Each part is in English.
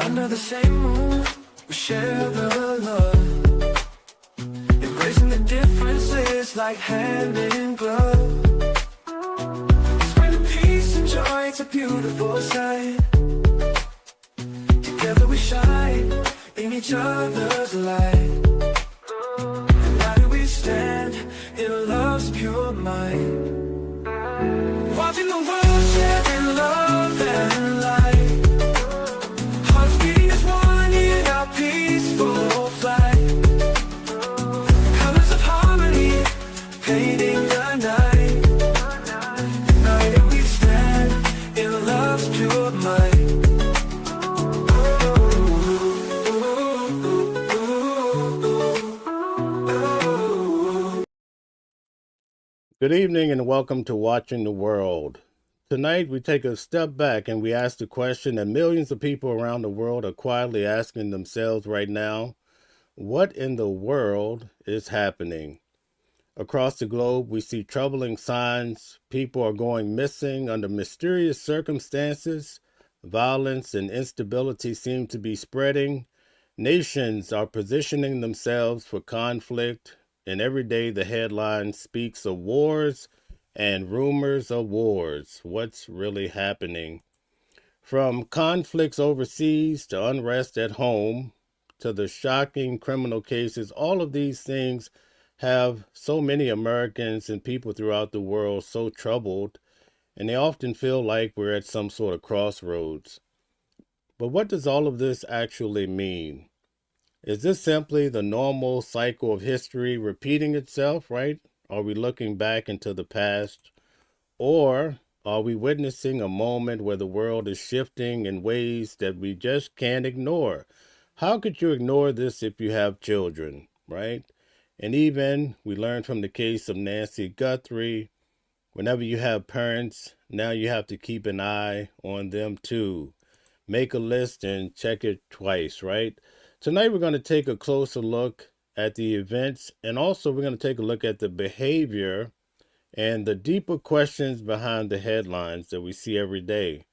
Under the same moon, we share the love. Embracing the differences like hand in glove. Spreading peace and joy, it's a beautiful sight. Together we shine in each other's light. United we stand in love's pure might. Watching the world share in love and light. Hearts beating as one in our peaceful flight. Colors of harmony painting the night. United we stand in love's pure might. Good evening and welcome to Watching the World. Tonight we take a step back and we ask the question that millions of people around the world are quietly asking themselves right now: what in the world is happening? Across the globe we see troubling signs. People are going missing under mysterious circumstances. Violence and instability seem to be spreading. Nations are positioning themselves for conflict. And every day the headline speaks of wars and rumors of wars. What's really happening? From conflicts overseas to unrest at home to the shocking criminal cases, all of these things have so many Americans and people throughout the world so troubled, and they often feel like we're at some sort of crossroads. But what does all of this actually mean? Is this simply the normal cycle of history repeating itself, right? Are we looking back into the past? Or are we witnessing a moment where the world is shifting in ways that we just can't ignore? How could you ignore this if you have children, right? And even we learned from the case of Nancy Guthrie, whenever you have parents, now you have to keep an eye on them too. Make a list and check it twice, right? Tonight, we're going to take a closer look at the events, and also we're going to take a look at the behavior and the deeper questions behind the headlines that we see every day.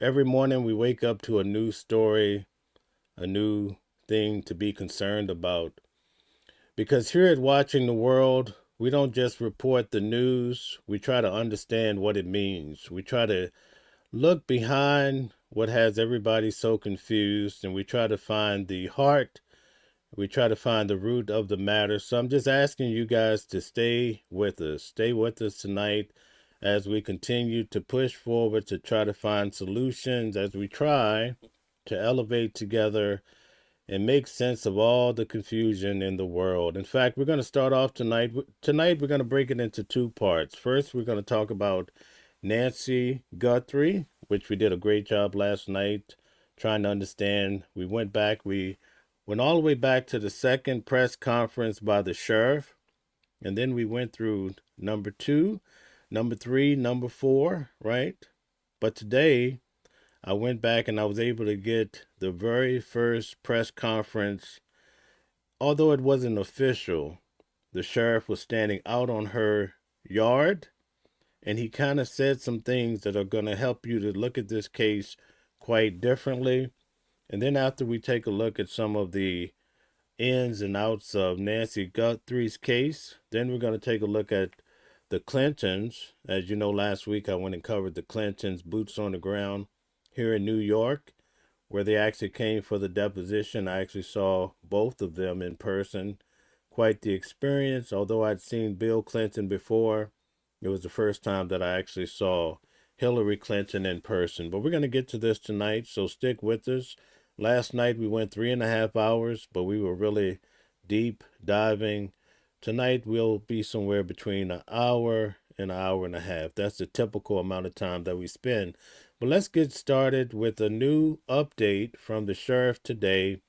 Every morning, we wake up to a new story, a new thing to be concerned about. Because here at Watching the World, we don't just report the news, we try to understand what it means. We try to look behind what has everybody so confused, and we try to find the heart. We try to find the root of the matter. So I'm just asking you guys to stay with us. Stay with us tonight as we continue to push forward to try to find solutions, as we try to elevate together and make sense of all the confusion in the world. In fact, we're going to start off tonight. Tonight, we're going to break it into two parts. First, we're going to talk about Nancy Guthrie, which we did a great job last night trying to understand. We went all the way back to the second press conference by the sheriff, and then we went through number 2, number 3, number 4, right? But today, I went back and I was able to get the very first press conference. Although it wasn't official, the sheriff was standing out on her yard, and he kind of said some things that are going to help you to look at this case quite differently. And then after we take a look at some of the ins and outs of Nancy Guthrie's case, then we're going to take a look at the Clintons. As you know, last week I went and covered the Clintons' boots on the ground here in New York, where they actually came for the deposition. I actually saw both of them in person. Quite the experience. Although I'd seen Bill Clinton before, it was the first time that I actually saw Hillary Clinton in person. But we're going to get to this tonight, so stick with us. Last night we went 3.5 hours, but we were really deep diving. Tonight we'll be somewhere between an hour and an hour and a half. That's the typical amount of time that we spend. But let's get started with a new update from the sheriff today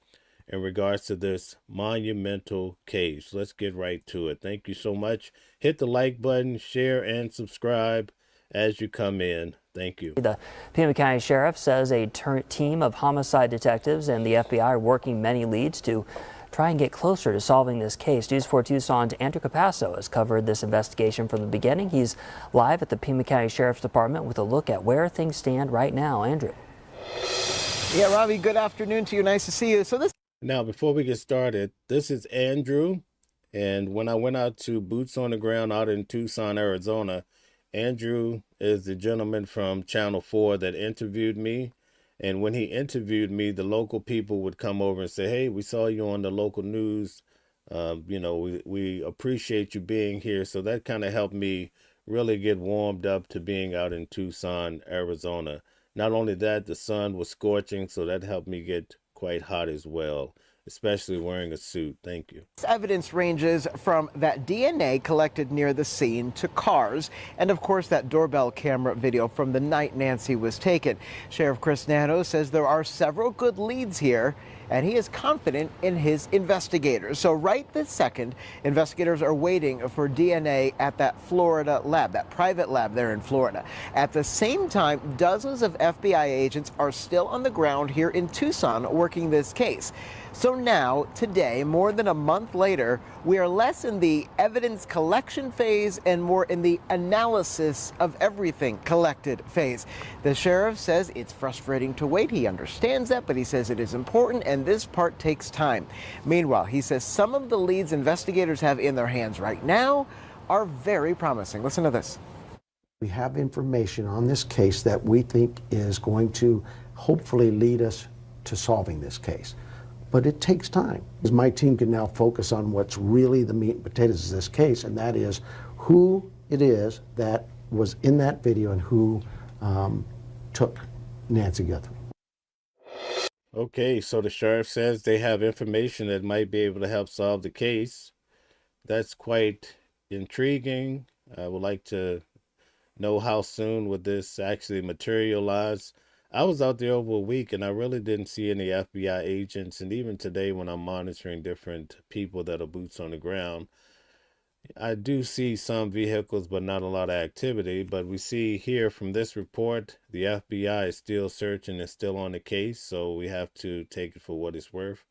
in regards to this monumental case. Let's get right to it. Thank you so much. Hit the like button, share, and subscribe as you come in. Thank you. The Pima County Sheriff says a team of homicide detectives and the FBI are working many leads to try and get closer to solving this case. News 4 Tucson's Andrew Capasso has covered this investigation from the beginning. He's live at the Pima County Sheriff's Department with a look at where things stand right now. Andrew. Yeah, Robbie, good afternoon to you. Nice to see you. So this. Now, before we get started, this is Andrew. And when I went out to Boots on the Ground out in Tucson, Arizona, Andrew is the gentleman from Channel 4 that interviewed me. And when he interviewed me, the local people would come over and say, hey, we saw you on the local news. We appreciate you being here. So that kind of helped me really get warmed up to being out in Tucson, Arizona. Not only that, the sun was scorching, so that helped me get quite hot as well, especially wearing a suit. Thank you. Evidence ranges from that DNA collected near the scene to cars, and of course that doorbell camera video from the night Nancy was taken. Sheriff Chris Nano says there are several good leads here, and he is confident in his investigators. So right this second, investigators are waiting for DNA at that Florida lab, that private lab there in Florida. At the same time, dozens of FBI agents are still on the ground here in Tucson working this case. So now, today, more than a month later, we are less in the evidence collection phase and more in the analysis of everything collected phase. The sheriff says it's frustrating to wait. He understands that, but he says it is important, and this part takes time. Meanwhile, he says some of the leads investigators have in their hands right now are very promising. Listen to this. We have information on this case that we think is going to hopefully lead us to solving this case. But it takes time. My team can now focus on what's really the meat and potatoes of this case, and that is who it is that was in that video and who took Nancy Guthrie. Okay, so the sheriff says they have information that might be able to help solve the case. That's quite intriguing. I would like to know how soon would this actually materialize. I was out there over a week and I really didn't see any FBI agents. And even today when I'm monitoring different people that are boots on the ground, I do see some vehicles, but not a lot of activity. But we see here from this report, the FBI is still searching and still on the case. So we have to take it for what it's worth.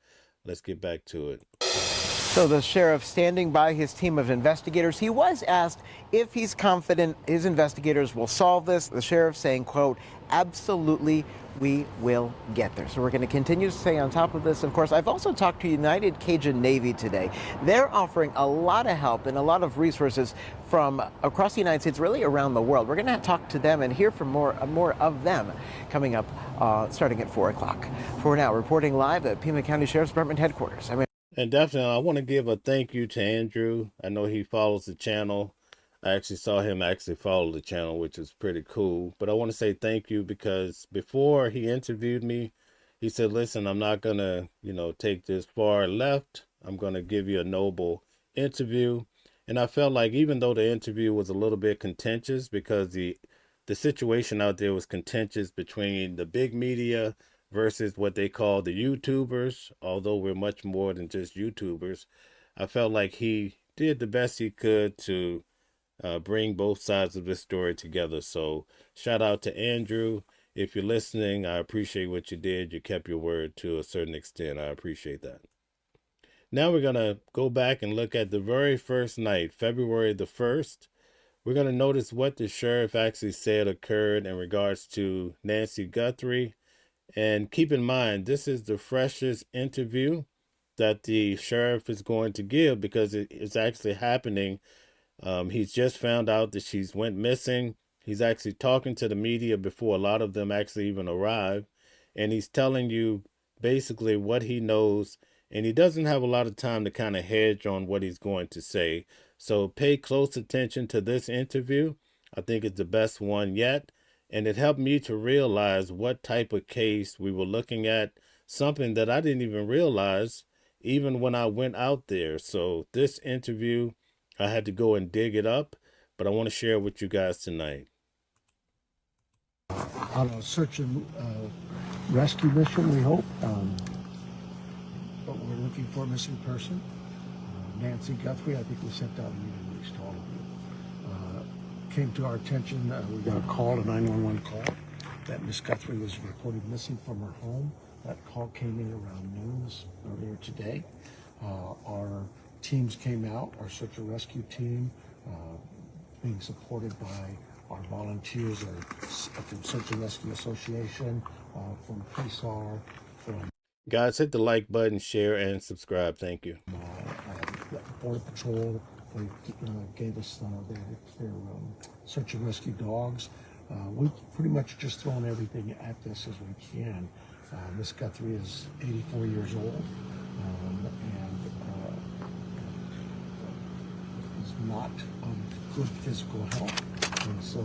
Let's get back to it. So the sheriff standing by his team of investigators, he was asked if he's confident his investigators will solve this. The sheriff saying, quote, absolutely, we will get there. So we're going to continue to stay on top of this. Of course, I've also talked to United Cajun Navy today. They're offering a lot of help and a lot of resources from across the United States, really around the world. We're going to talk to them and hear from more of them coming up starting at 4 o'clock. For now, reporting live at Pima County Sheriff's Department headquarters. And definitely, I want to give a thank you to Andrew. I know he follows the channel. I actually saw him follow the channel, which is pretty cool. But I want to say thank you because before he interviewed me, he said, listen, I'm not going to, take this far left. I'm going to give you a noble interview. And I felt like even though the interview was a little bit contentious because the situation out there was contentious between the big media versus what they call the YouTubers, although we're much more than just YouTubers, I felt like he did the best he could to bring both sides of this story together. So shout out to Andrew. If you're listening, I appreciate what you did. You kept your word to a certain extent. I appreciate that. Now we're going to go back and look at the very first night, February the 1st. We're going to notice what the sheriff actually said occurred in regards to Nancy Guthrie. And keep in mind, this is the freshest interview that the sheriff is going to give because it's actually happening. He's just found out that she's went missing. He's actually talking to the media before a lot of them actually even arrive. And he's telling you basically what he knows. And he doesn't have a lot of time to kind of hedge on what he's going to say. So pay close attention to this interview. I think it's the best one yet. And it helped me to realize what type of case we were looking at, something that I didn't even realize even when I went out there. So this interview, I had to go and dig it up, but I want to share it with you guys tonight. On a search and rescue mission, we hope. But we're looking for a missing person. Nancy Guthrie, I think we sent out a meeting release to all of you. Came to our attention, we got a call, a 911 call, that Miss Guthrie was reported missing from her home. That call came in around noon earlier today. Our teams came out, our search and rescue team, being supported by Our volunteers are from Search and Rescue Association, from PSAR, from Guys, hit the like button, share, and subscribe. Thank you. Border Patrol. They gave us their search and rescue dogs. We've pretty much just thrown everything at this as we can. Miss Guthrie is 84 years old and is not of good physical health. And so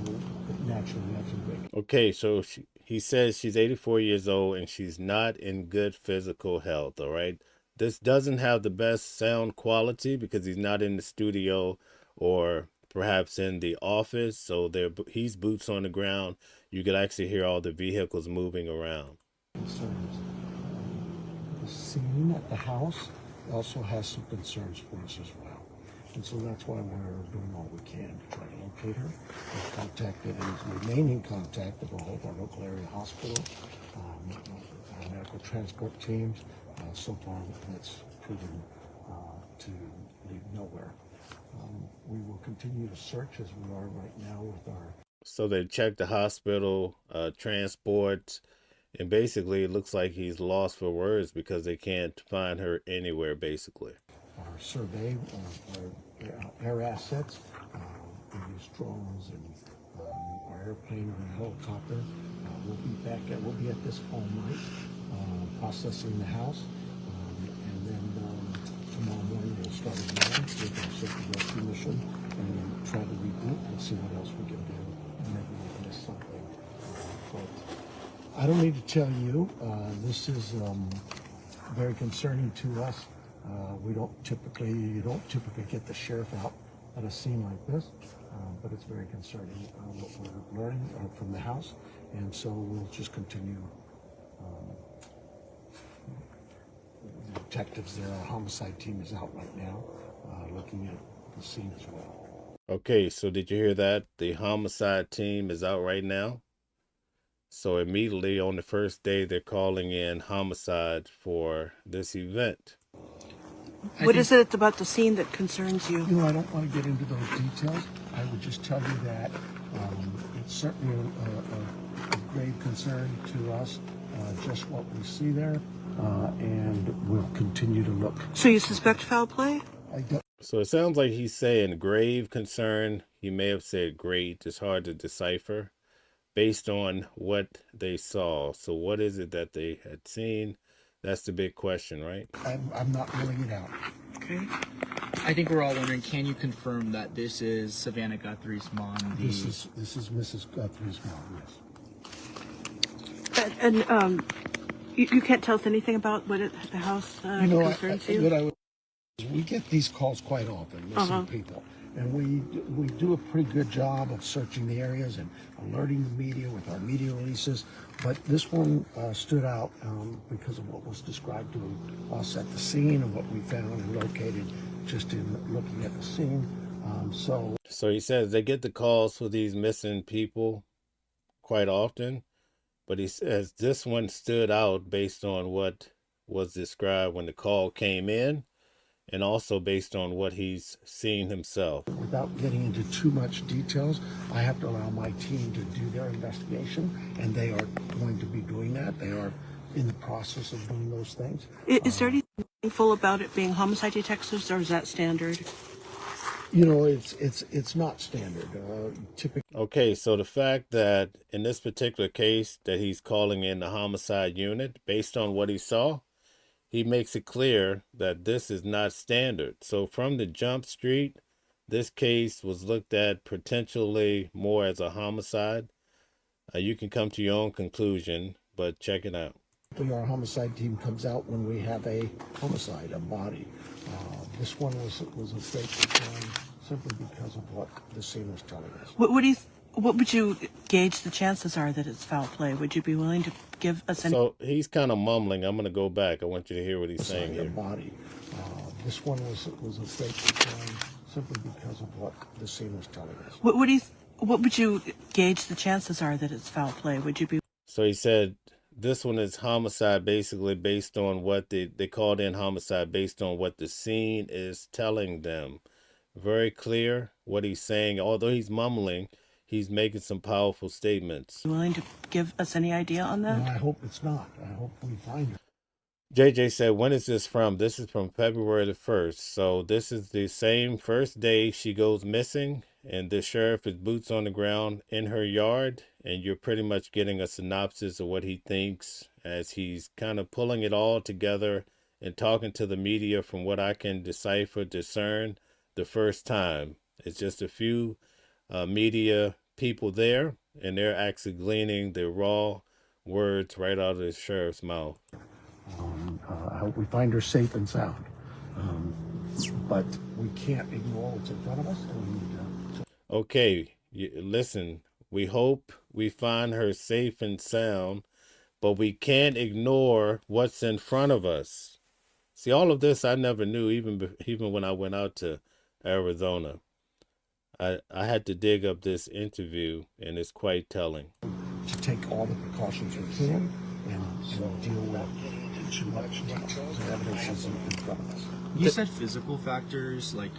naturally that's a big. Okay, so he says she's 84 years old and she's not in good physical health, all right? This doesn't have the best sound quality because he's not in the studio or perhaps in the office, so he's boots on the ground. You could actually hear all the vehicles moving around. Concerns. The scene at the house also has some concerns for us as well. And so that's why we're doing all we can to try to locate her. We've contacted and remain in contact with all of our local area hospital, our medical transport teams. So far, that's proven to lead nowhere. We will continue to search as we are right now with our. So they checked the hospital, transport, and basically it looks like he's lost for words because they can't find her anywhere, basically. Our survey of our air assets. We use drones and our airplane or helicopter. We'll be at this all night processing the house. And then tomorrow morning we'll start again with our search and rescue mission and then try to regroup and see what else we can do. And maybe we can miss something. But I don't need to tell you, this is very concerning to us. You don't typically get the sheriff out at a scene like this, but it's very concerning what we're learning from the house, and so we'll just continue. The detectives there, our homicide team is out right now, looking at the scene as well. Okay, so did you hear that? The homicide team is out right now. So immediately on the first day, they're calling in homicide for this event. What is it about the scene that concerns you? You know, I don't want to get into those details. I would just tell you that it's certainly a grave concern to us, just what we see there, and we'll continue to look. So you suspect foul play? So it sounds like he's saying grave concern. He may have said great. It's hard to decipher based on what they saw. So what is it that they had seen? That's the big question, right? I'm not ruling it out. Okay. I think we're all wondering, can you confirm that this is Savannah Guthrie's mom? This is Mrs. Guthrie's mom, yes. And you can't tell us anything about what the house concerns you? We get these calls quite often, missing people. And we do a pretty good job of searching the areas and alerting the media with our media releases. But this one stood out because of what was described to us at the scene and what we found and located just in looking at the scene. So he says they get the calls for these missing people quite often, but he says this one stood out based on what was described when the call came in, and also based on what he's seen himself. Without getting into too much details, I have to allow my team to do their investigation, and they are going to be doing that. They are in the process of doing those things. Is there anything meaningful about it being homicide detectives, or is that standard? You know, it's not standard. Typically. Okay, so the fact that in this particular case that he's calling in the homicide unit based on what he saw, he makes it clear that this is not standard. So from the jump street, this case was looked at potentially more as a homicide. You can come to your own conclusion, but check it out. Our homicide team comes out when we have a homicide, a body. This one was a great concern simply because of what the scene was telling us. What would you gauge the chances are that it's foul play? Would you be willing to give us any? So he's kind of mumbling. I'm going to go back. I want you to hear what he's saying here. Body. This one was a great concern simply because of what the scene was telling us. What would you gauge the chances are that it's foul play? Would you be? So he said this one is homicide basically based on what they called in homicide based on what the scene is telling them. Very clear what he's saying. Although he's mumbling, he's making some powerful statements. You willing to give us any idea on that? No, I hope it's not. I hope we find her. JJ said, when is this from? This is from February the 1st. So this is the same first day she goes missing, and the sheriff is boots on the ground in her yard, and you're pretty much getting a synopsis of what he thinks as he's kind of pulling it all together and talking to the media from what I can discern the first time. It's just a few media people there, and they're actually gleaning the raw words right out of the sheriff's mouth. I hope we find her safe and sound. But we can't ignore what's in front of us. Okay, listen, we hope we find her safe and sound, but we can't ignore what's in front of us. See, all of this I never knew, even when I went out to Arizona. I had to dig up this interview, and it's quite telling. To take all the precautions we can and deal with too much evidence in front of us. You said physical factors, like,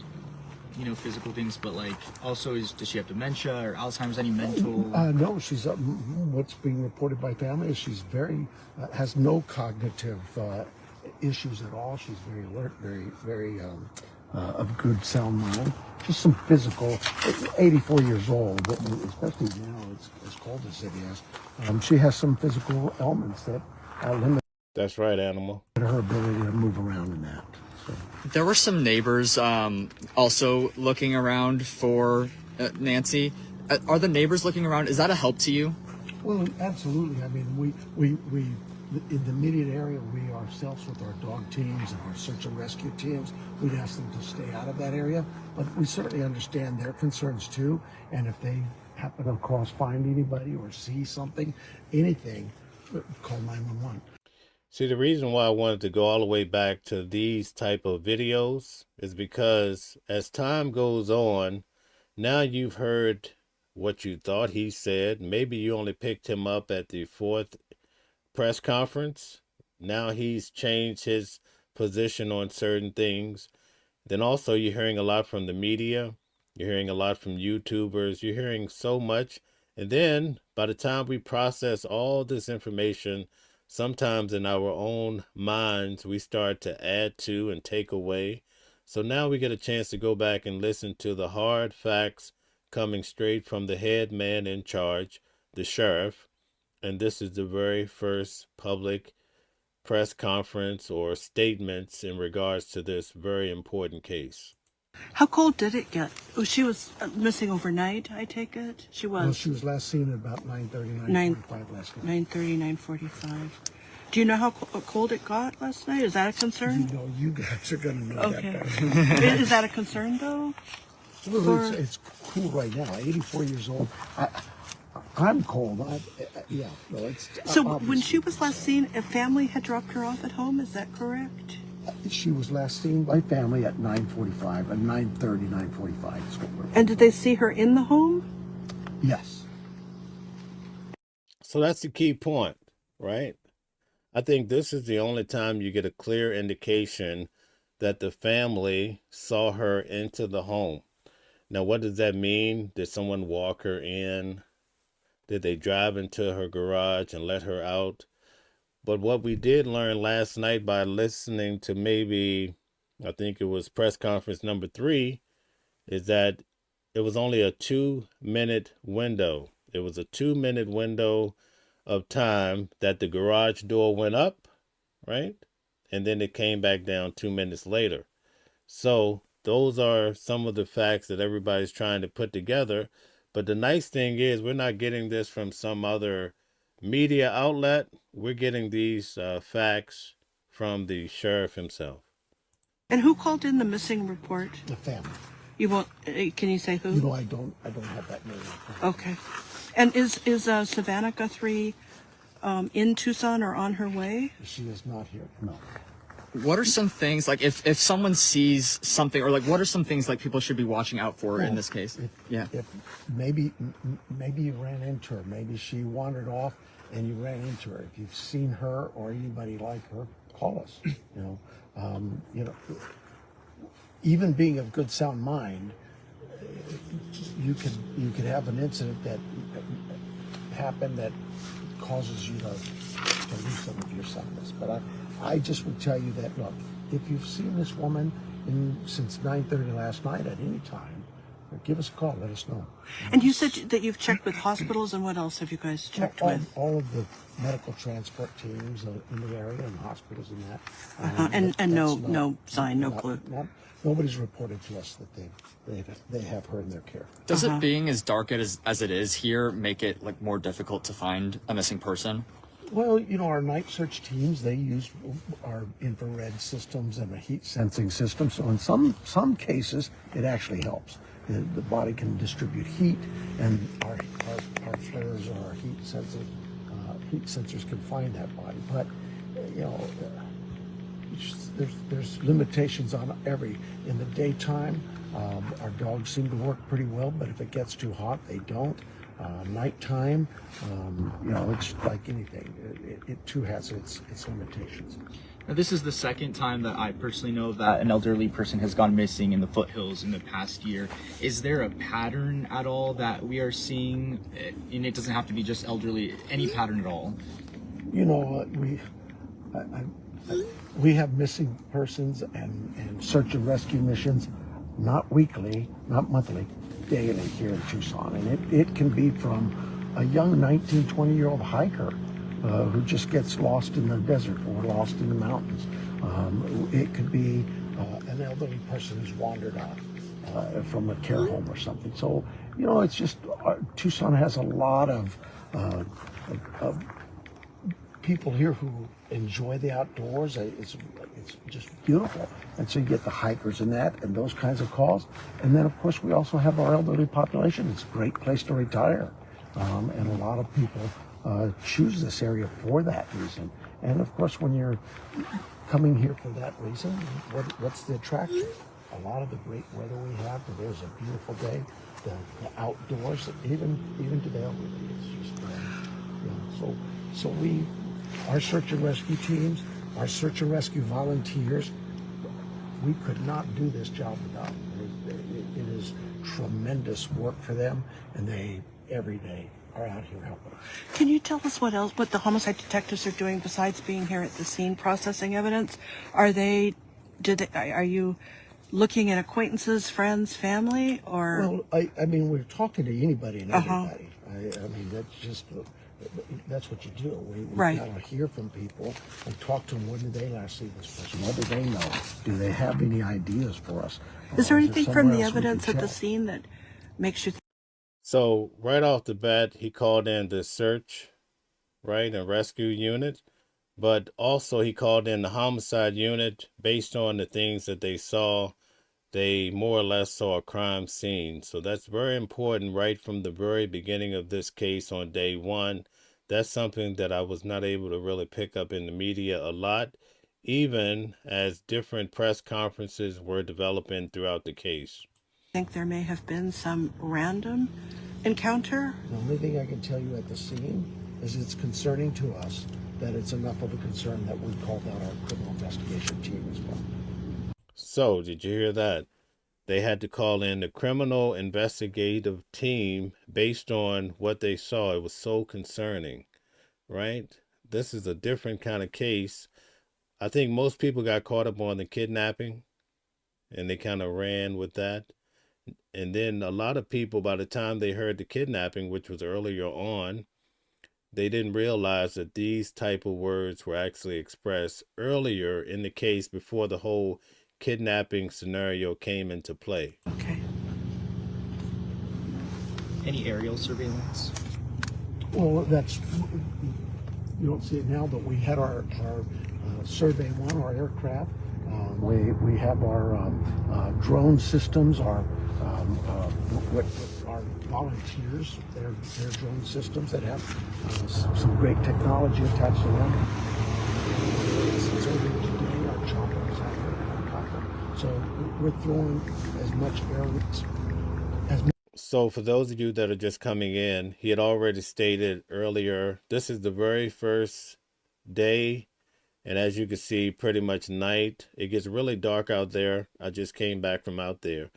you know, physical things, but like also does she have dementia or Alzheimer's, any mental? No, she's what's being reported by family is she's very has no cognitive issues at all. She's very alert, very of good sound mind. Just some physical. 84 years old, especially now it's as cold as it is. She has some physical elements that limit. That's right, Animal. Her ability to move around in that. So. There were some neighbors also looking around for Nancy. Are the neighbors looking around? Is that a help to you? Well, absolutely. I mean, we in the immediate area, we ourselves with our dog teams and our search and rescue teams, we'd ask them to stay out of that area. But we certainly understand their concerns too. And if they happen to find anybody or see something, anything, call 911. See, the reason why I wanted to go all the way back to these type of videos is because as time goes on, now you've heard what you thought he said. Maybe you only picked him up at the 4th press conference. Now he's changed his position on certain things. Then also you're hearing a lot from the media. You're hearing a lot from YouTubers. You're hearing so much. And then by the time we process all this information, sometimes in our own minds, we start to add to and take away. So now we get a chance to go back and listen to the hard facts coming straight from the head man in charge, the sheriff. And this is the very first public press conference or statements in regards to this very important case. How cold did it get? Oh, she was missing overnight, I take it? She was. Well, she was last seen at about 9:30, 9:45 last night. 9:30, 9:45. Do you know how cold it got last night? Is that a concern? You know, you guys are going to know Okay. that better. Is that a concern, though? Well, it's cool right now. 84 years old. I'm cold. Yeah. No, it's So when obviously. she was last seen, a family had dropped her off at home. Is that correct? She was last seen by family at 9:45, at 9:30, 9:45 is what we're. And did they see her in the home? Yes. So that's the key point, right? I think this is the only time you get a clear indication that the family saw her into the home. Now, what does that mean? Did someone walk her in? Did they drive into her garage and let her out? But what we did learn last night by listening to maybe, I think it was press conference number 3, is that it was only a 2-minute window. It was a 2-minute window of time that the garage door went up, right? And then it came back down 2 minutes later. So those are some of the facts that everybody's trying to put together. But the nice thing is we're not getting this from some other media outlet. We're getting these facts from the sheriff himself. And who called in the missing report? The family. You won't. Can you say who? You know, I don't have that name. Okay. And is Savannah Guthrie in Tucson or on her way? She is not here. No. What are some things, like if someone sees something, or like what are some things like people should be watching out for in this case? If maybe you ran into her, maybe she wandered off and you ran into her. If you've seen her or anybody like her, call us. You know, even being of good sound mind, you could have an incident that happen that causes you to lose some of your soundness. But I just would tell you that, look, if you've seen this woman since 9:30 last night at any time, give us a call. Let us know. And you said that you've checked with hospitals, and what else have you guys checked with? All of the medical transport teams in the area and hospitals and that. And no sign, no clue. Nobody's reported to us that they have her in their care. Does it being as dark as it is here make it like more difficult to find a missing person? Well, you know, our night search teams, they use our infrared systems and a heat sensing system. So in some cases, it actually helps. The body can distribute heat, and our flares or our heat sensors can find that body. But, you know, there's limitations on in the daytime. Our dogs seem to work pretty well, but if it gets too hot, they don't. Nighttime, you know, it's like anything. It too has its limitations. Now, this is the second time that I personally know that an elderly person has gone missing in the foothills in the past year. Is there a pattern at all that we are seeing? And it doesn't have to be just elderly, any pattern at all. You know, we have missing persons and search and rescue missions, not weekly, not monthly, daily here in Tucson. And it can be from a young 19, 20-year-old hiker who just gets lost in the desert or lost in the mountains. It could be an elderly person who's wandered off from a care home or something. So, you know, it's just, Tucson has a lot of people here who enjoy the outdoors. It's just beautiful. And so you get the hikers and those kinds of calls. And then, of course, we also have our elderly population. It's a great place to retire. And a lot of people choose this area for that reason. And of course, when you're coming here for that reason, what's the attraction? A lot of the great weather we have. There's a beautiful day. The outdoors, even to the elderly, it's just you know. So our search and rescue teams, our search and rescue volunteers, we could not do this job without them. It is tremendous work for them, and they every day are out here helping. Can you tell us what the homicide detectives are doing besides being here at the scene processing evidence? Are you looking at acquaintances, friends, family, or? Well, I mean, we're talking to anybody and everybody. I mean, that's what you do. We Right. gotta hear from people and talk to them. When did they last see this person? What do they know? Do they have any ideas for us? Is there anything from the somewhere else we evidence can at the check? scene that makes you So right off the bat, he called in the search, right, and rescue unit, but also he called in the homicide unit based on the things that they saw. They more or less saw a crime scene. So that's very important right from the very beginning of this case on day one. That's something that I was not able to really pick up in the media a lot, even as different press conferences were developing throughout the case. think there may have been some random encounter? The only thing I can tell you at the scene is it's concerning to us that it's enough of a concern that we called out our criminal investigation team as well. So, did you hear that? They had to call in the criminal investigative team based on what they saw. It was so concerning, right? This is a different kind of case. I think most people got caught up on the kidnapping and they kind of ran with that. And then a lot of people, by the time they heard the kidnapping, which was earlier on, they didn't realize that these type of words were actually expressed earlier in the case before the whole kidnapping scenario came into play. Okay. Any aerial surveillance? Well, you don't see it now, but we had our Survey 1, our aircraft. We have our drone systems, our volunteers, their drone systems that have some great technology attached to them. So today our chopper is out here on top. So we're throwing as much air as. So for those of you that are just coming in, he had already stated earlier, this is the very first day. And as you can see, pretty much night. It gets really dark out there. I just came back from out there.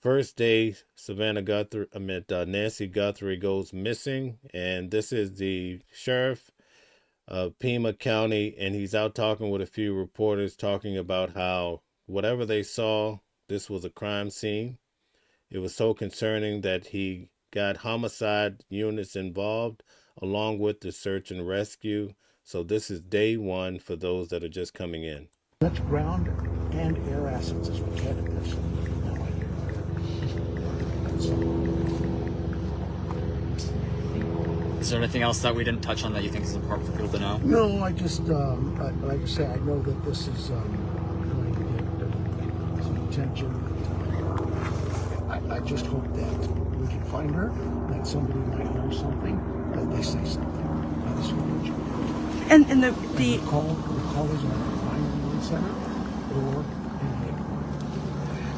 First day, Nancy Guthrie goes missing, and this is the sheriff of Pima County, and he's out talking with a few reporters, talking about how whatever they saw, this was a crime scene. It was so concerning that he got homicide units involved along with the search and rescue. So this is day one for those that are just coming in. Such ground and air assets as we can in this. Is there anything else that we didn't touch on that you think is important for people to know? No, I just, like I say, I know that this is going to get some attention. I just hope that we can find her, that somebody might know something, that they say something. That's what And the the call is on the 911 center or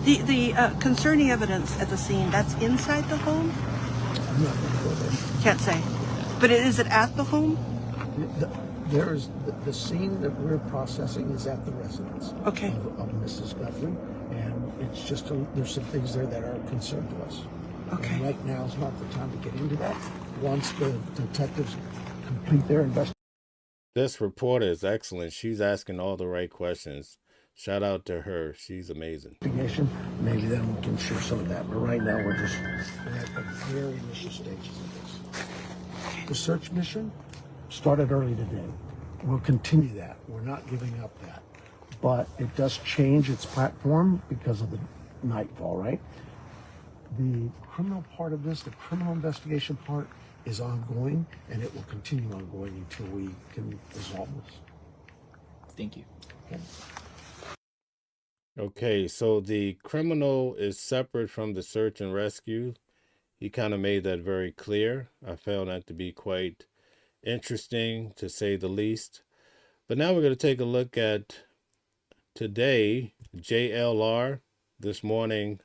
in the concerning evidence at the scene, that's inside the home? I'm not going to go there. Can't say. But is it at the home? There is the scene that we're processing is at the residence Okay. of Mrs. Guthrie, and it's just there's some things there that are of concern to us. Okay. And right now is not the time to get into that. Once the detectives complete their investigation. This reporter is excellent. She's asking all the right questions. Shout out to her. She's amazing. Maybe then we can share some of that. But right now we're at the very initial stages of this. The search mission started early today. We'll continue that. We're not giving up that. But it does change its platform because of the nightfall, right? The criminal part of this, the criminal investigation part, is ongoing, and it will continue ongoing until we can resolve this. Thank you. Okay. Okay, so the criminal is separate from the search and rescue. He kind of made that very clear. I found that to be quite interesting, to say the least. But now we're going to take a look at today, JLR. This morning,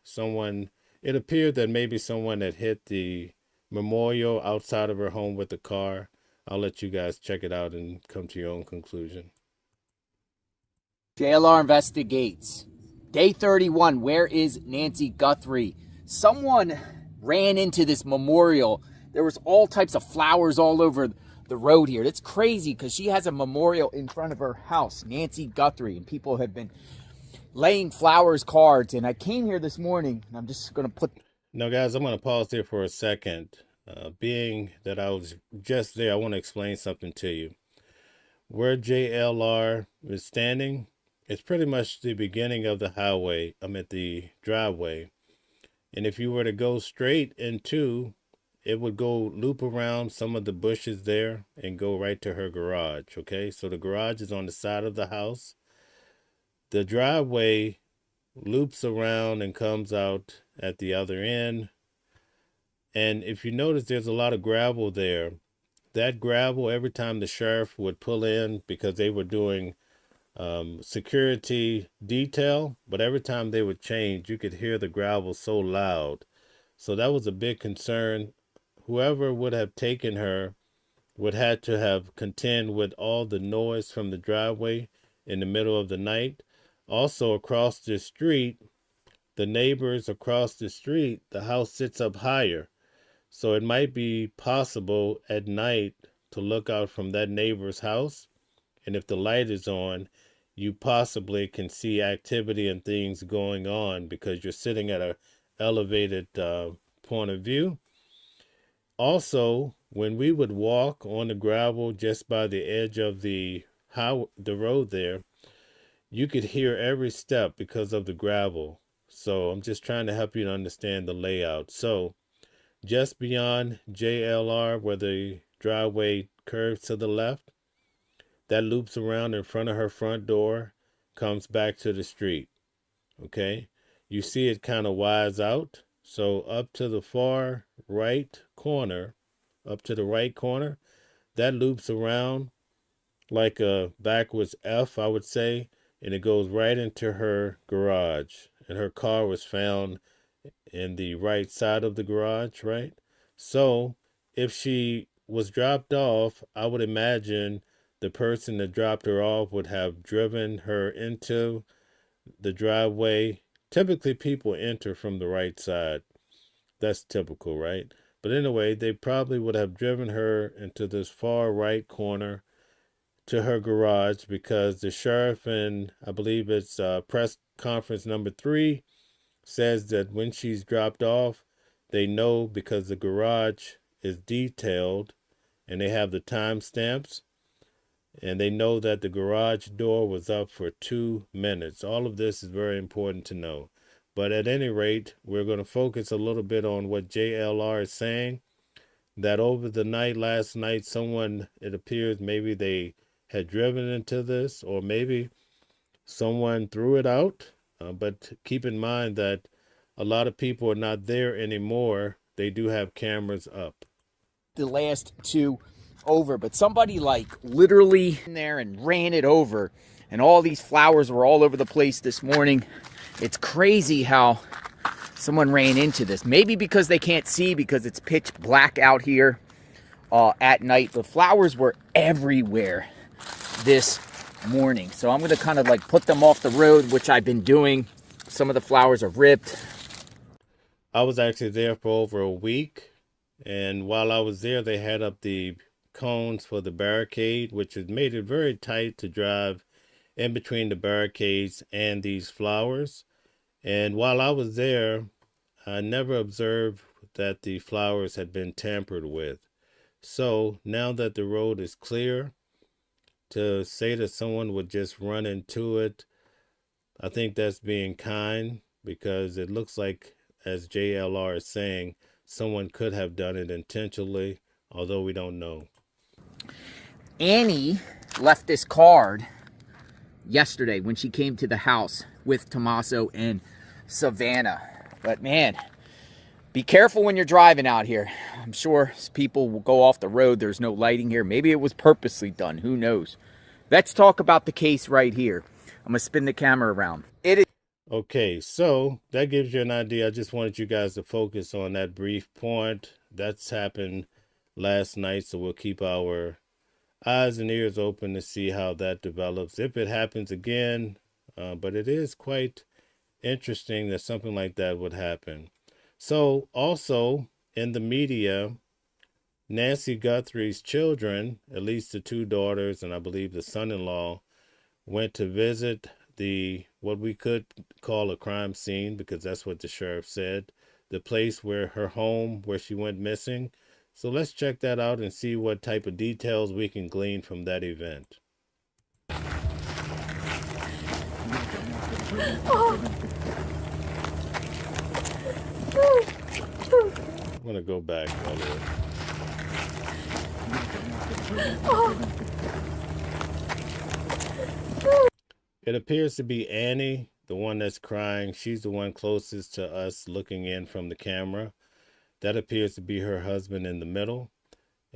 it appeared that maybe someone had hit the memorial outside of her home with a car. I'll let you guys check it out and come to your own conclusion. JLR investigates. Day 31, where is Nancy Guthrie? Someone ran into this memorial. There was all types of flowers all over the road here. That's crazy because she has a memorial in front of her house, Nancy Guthrie, and people have been laying flowers, cards, and I came here this morning, and I'm just going to put... Now, guys, I'm going to pause there for a second. Being that I was just there, I want to explain something to you. Where JLR is standing, it's pretty much the beginning of the highway. I'm at the driveway. And if you were to go straight into, it would go loop around some of the bushes there and go right to her garage, okay? So the garage is on the side of the house. The driveway loops around and comes out at the other end. And if you notice, there's a lot of gravel there. That gravel, every time the sheriff would pull in, because they were doing security detail, but every time they would change, you could hear the gravel so loud. So that was a big concern. Whoever would have taken her would have to have contend with all the noise from the driveway in the middle of the night. Also, across the street, the neighbors across the street, the house sits up higher. So it might be possible at night to look out from that neighbor's house. And if the light is on, you possibly can see activity and things going on because you're sitting at an elevated point of view. Also, when we would walk on the gravel just by the edge of the road there, you could hear every step because of the gravel. So I'm just trying to help you to understand the layout. So just beyond JLR, where the driveway curves to the left, that loops around in front of her front door, comes back to the street. Okay? You see it kind of wise out. So up to the far right corner, that loops around like a backwards F, I would say, and it goes right into her garage. And her car was found in the right side of the garage, right? So if she was dropped off, I would imagine the person that dropped her off would have driven her into the driveway Typically, people enter from the right side. That's typical, right? But anyway, they probably would have driven her into this far right corner to her garage, because the sheriff, and I believe it's press conference number 3, says that when she's dropped off, they know because the garage is detailed and they have the timestamps, and they know that the garage door was up for 2 minutes. All of this is very important to know. But at any rate, we're going to focus a little bit on what JLR is saying, that over the night, last night, someone, it appears maybe they had driven into this, or maybe someone threw it out. But keep in mind that a lot of people are not there anymore. They do have cameras up. The last 2 over, but somebody like literally in there and ran it over, and all these flowers were all over the place this morning. It's crazy how someone ran into this. Maybe because they can't see, because it's pitch black out here at night. The flowers were everywhere this morning. So I'm going to kind of like put them off the road, which I've been doing. Some of the flowers are ripped. I was actually there for over a week, and while I was there, they had up the cones for the barricade, which has made it very tight to drive in between the barricades and these flowers. And while I was there, I never observed that the flowers had been tampered with. So now that the road is clear, to say that someone would just run into it, I think that's being kind, because it looks like, as JLR is saying, someone could have done it intentionally, although we don't know. Annie left this card yesterday when she came to the house with Tommaso and Savannah. But man, be careful when you're driving out here. I'm sure people will go off the road. There's no lighting here. Maybe it was purposely done. Who knows? Let's talk about the case right here. I'm going to spin the camera around. Okay, so that gives you an idea. I just wanted you guys to focus on that brief point. That's happened last night, so we'll keep our eyes and ears open to see how that develops, if it happens again. But it is quite interesting that something like that would happen. So also in the media, Nancy Guthrie's children, at least the 2 daughters and I believe the son-in-law, went to visit the, what we could call a crime scene, because that's what the sheriff said, the place where her home, where she went missing. So let's check that out and see what type of details we can glean from that event. I'm going to go back all the way. It appears to be Annie, the one that's crying. She's the one closest to us looking in from the camera. That appears to be her husband in the middle.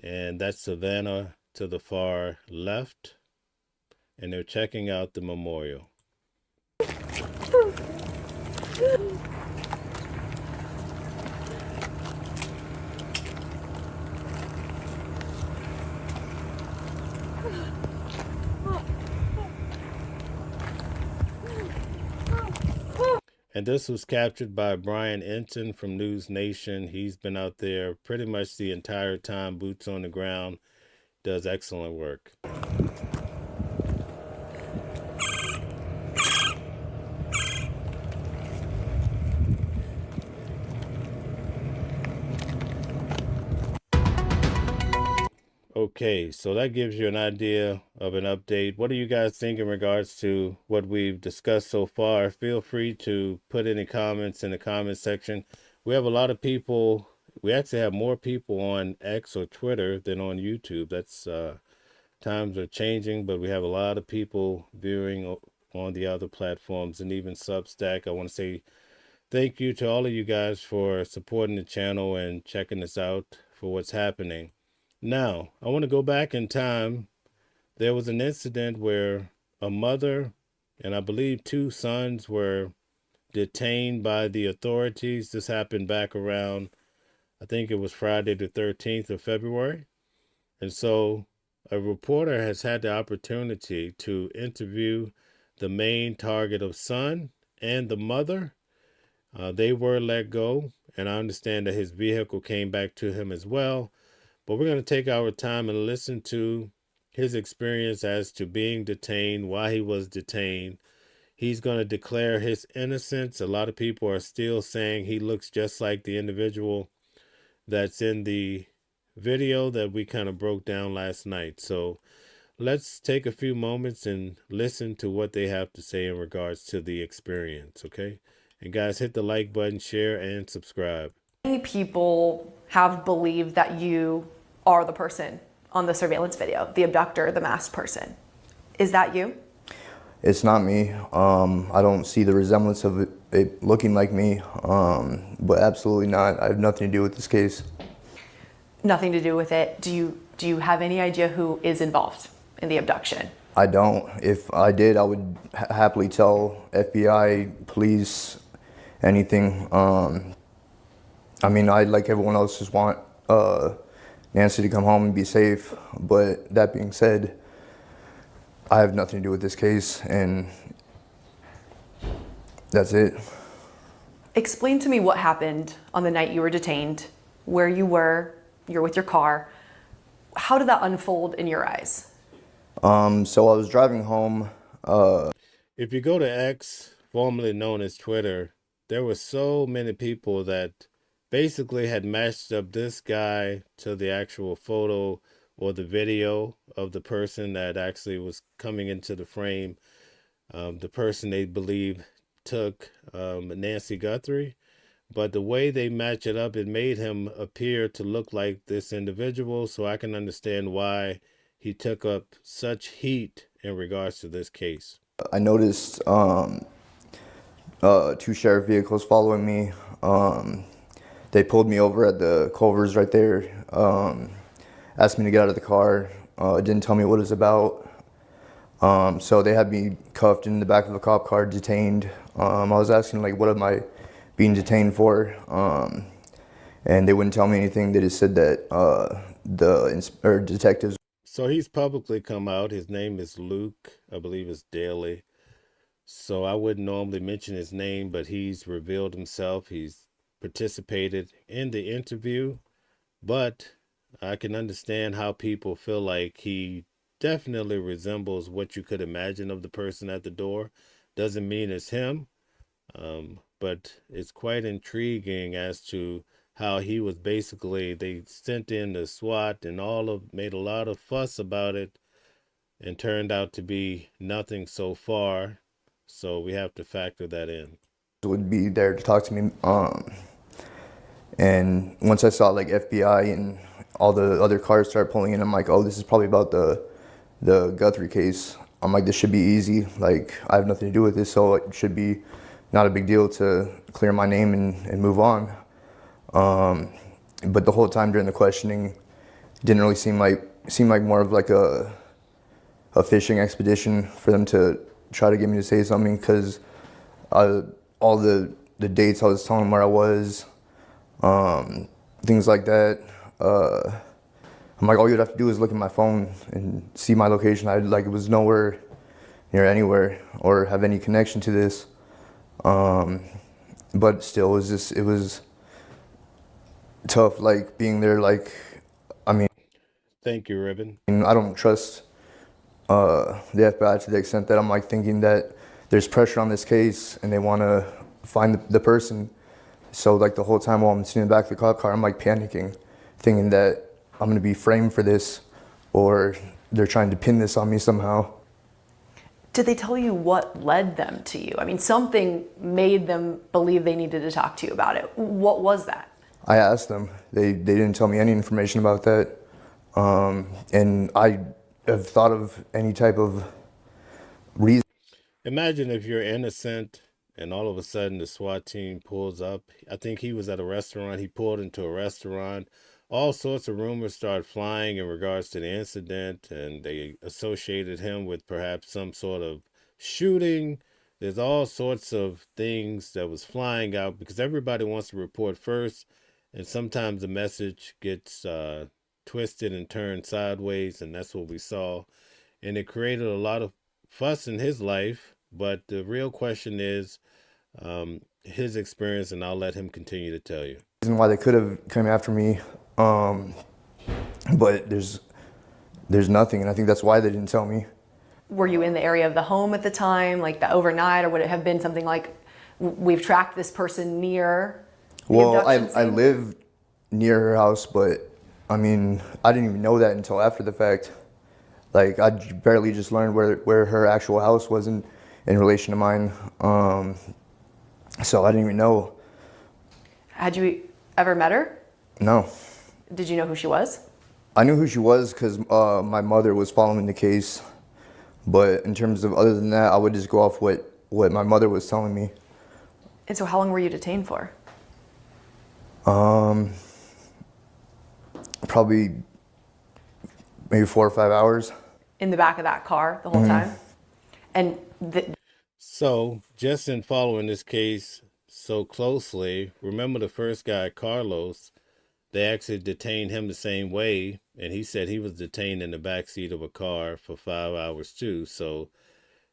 And that's Savannah to the far left. And they're checking out the memorial. And this was captured by Brian Enton from News Nation. He's been out there pretty much the entire time, boots on the ground, does excellent work. Okay, so that gives you an idea of an update. What do you guys think in regards to what we've discussed so far? Feel free to put any comments in the comment section. We have a lot of people. We actually have more people on X or Twitter than on YouTube. That's times are changing, but we have a lot of people viewing on the other platforms and even Substack. I want to say thank you to all of you guys for supporting the channel and checking us out for what's happening. Now, I want to go back in time. There was an incident where a mother and I believe 2 sons were detained by the authorities. This happened back around, I think it was Friday the 13th of February. And so a reporter has had the opportunity to interview the main target of son and the mother. They were let go, and I understand that his vehicle came back to him as well. But we're going to take our time and listen to his experience as to being detained, why he was detained. He's going to declare his innocence. A lot of people are still saying he looks just like the individual that's in the video that we kind of broke down last night. So let's take a few moments and listen to what they have to say in regards to the experience, okay? And guys, hit the like button, share, and subscribe. Many people have believed that you are the person on the surveillance video, the abductor, the masked person. Is that you? It's not me. I don't see the resemblance of it looking like me, but absolutely not. I have nothing to do with this case. Nothing to do with it. Do you have any idea who is involved in the abduction? I don't. If I did, I would happily tell FBI, police, anything. I mean, I, like everyone else, just want Nancy to come home and be safe. But that being said, I have nothing to do with this case, and that's it. Explain to me what happened on the night you were detained, where you were, you're with your car. How did that unfold in your eyes? So I was driving home. If you go to X, formerly known as Twitter, there were so many people that basically had matched up this guy to the actual photo or the video of the person that actually was coming into the frame. The person they believe took Nancy Guthrie. But the way they match it up, it made him appear to look like this individual. So I can understand why he took up such heat in regards to this case. I noticed 2 sheriff vehicles following me. They pulled me over at the Culvers right there, asked me to get out of the car, didn't tell me what it was about. So they had me cuffed in the back of a cop car, detained. I was asking, like, what am I being detained for? And they wouldn't tell me anything. They just said that the detectives. So he's publicly come out. His name is Luke, I believe it's Daly. So I wouldn't normally mention his name, but he's revealed himself. He's participated in the interview, but I can understand how people feel like he definitely resembles what you could imagine of the person at the door. Doesn't mean it's him, but it's quite intriguing as to how he was basically, they sent in the SWAT and made a lot of fuss about it, and turned out to be nothing so far. So we have to factor that in. Would be there to talk to me. And once I saw like FBI and all the other cars start pulling in, I'm like, oh, this is probably about the Guthrie case. I'm like, this should be easy. Like, I have nothing to do with this, so it should be not a big deal to clear my name and move on. But the whole time during the questioning, it didn't really seem like more of like a fishing expedition for them to try to get me to say something, because all the dates I was telling them where I was, things like that. I'm like, all you'd have to do is look at my phone and see my location. It was nowhere near anywhere or have any connection to this. But still, it was tough, like being there. Like, I mean, Thank you, Ribbon. I don't trust the FBI to the extent that I'm like thinking that there's pressure on this case and they want to find the person. So like the whole time while I'm sitting in the back of the cop car, I'm like panicking, thinking that I'm going to be framed for this, or they're trying to pin this on me somehow. Did they tell you what led them to you? I mean, something made them believe they needed to talk to you about it. What was that? I asked them. They didn't tell me any information about that. And I have thought of any type of reason. Imagine if you're innocent and all of a sudden the SWAT team pulls up. I think he was at a restaurant. He pulled into a restaurant. All sorts of rumors started flying in regards to the incident, and they associated him with perhaps some sort of shooting. There's all sorts of things that was flying out because everybody wants to report first, and sometimes the message gets twisted and turned sideways, and that's what we saw. And it created a lot of fuss in his life, but the real question is, his experience, and I'll let him continue to tell you. Reason why they could have come after me, but there's nothing, and I think that's why they didn't tell me. Were you in the area of the home at the time, like the overnight, or would it have been something like, we've tracked this person near the Well, abduction I scene? lived near her house, but I mean, I didn't even know that until after the fact. Like, I barely just learned where her actual house was in relation to mine. So I didn't even know. Had you ever met her? No. Did you know who she was? I knew who she was because my mother was following the case. But in terms of other than that, I would just go off what my mother was telling me. And so how long were you detained for? Probably maybe 4 or 5 hours. In the back of that car the whole time? And So, just in following this case so closely, remember the first guy, Carlos, they actually detained him the same way, and he said he was detained in the backseat of a car for 5 hours too. So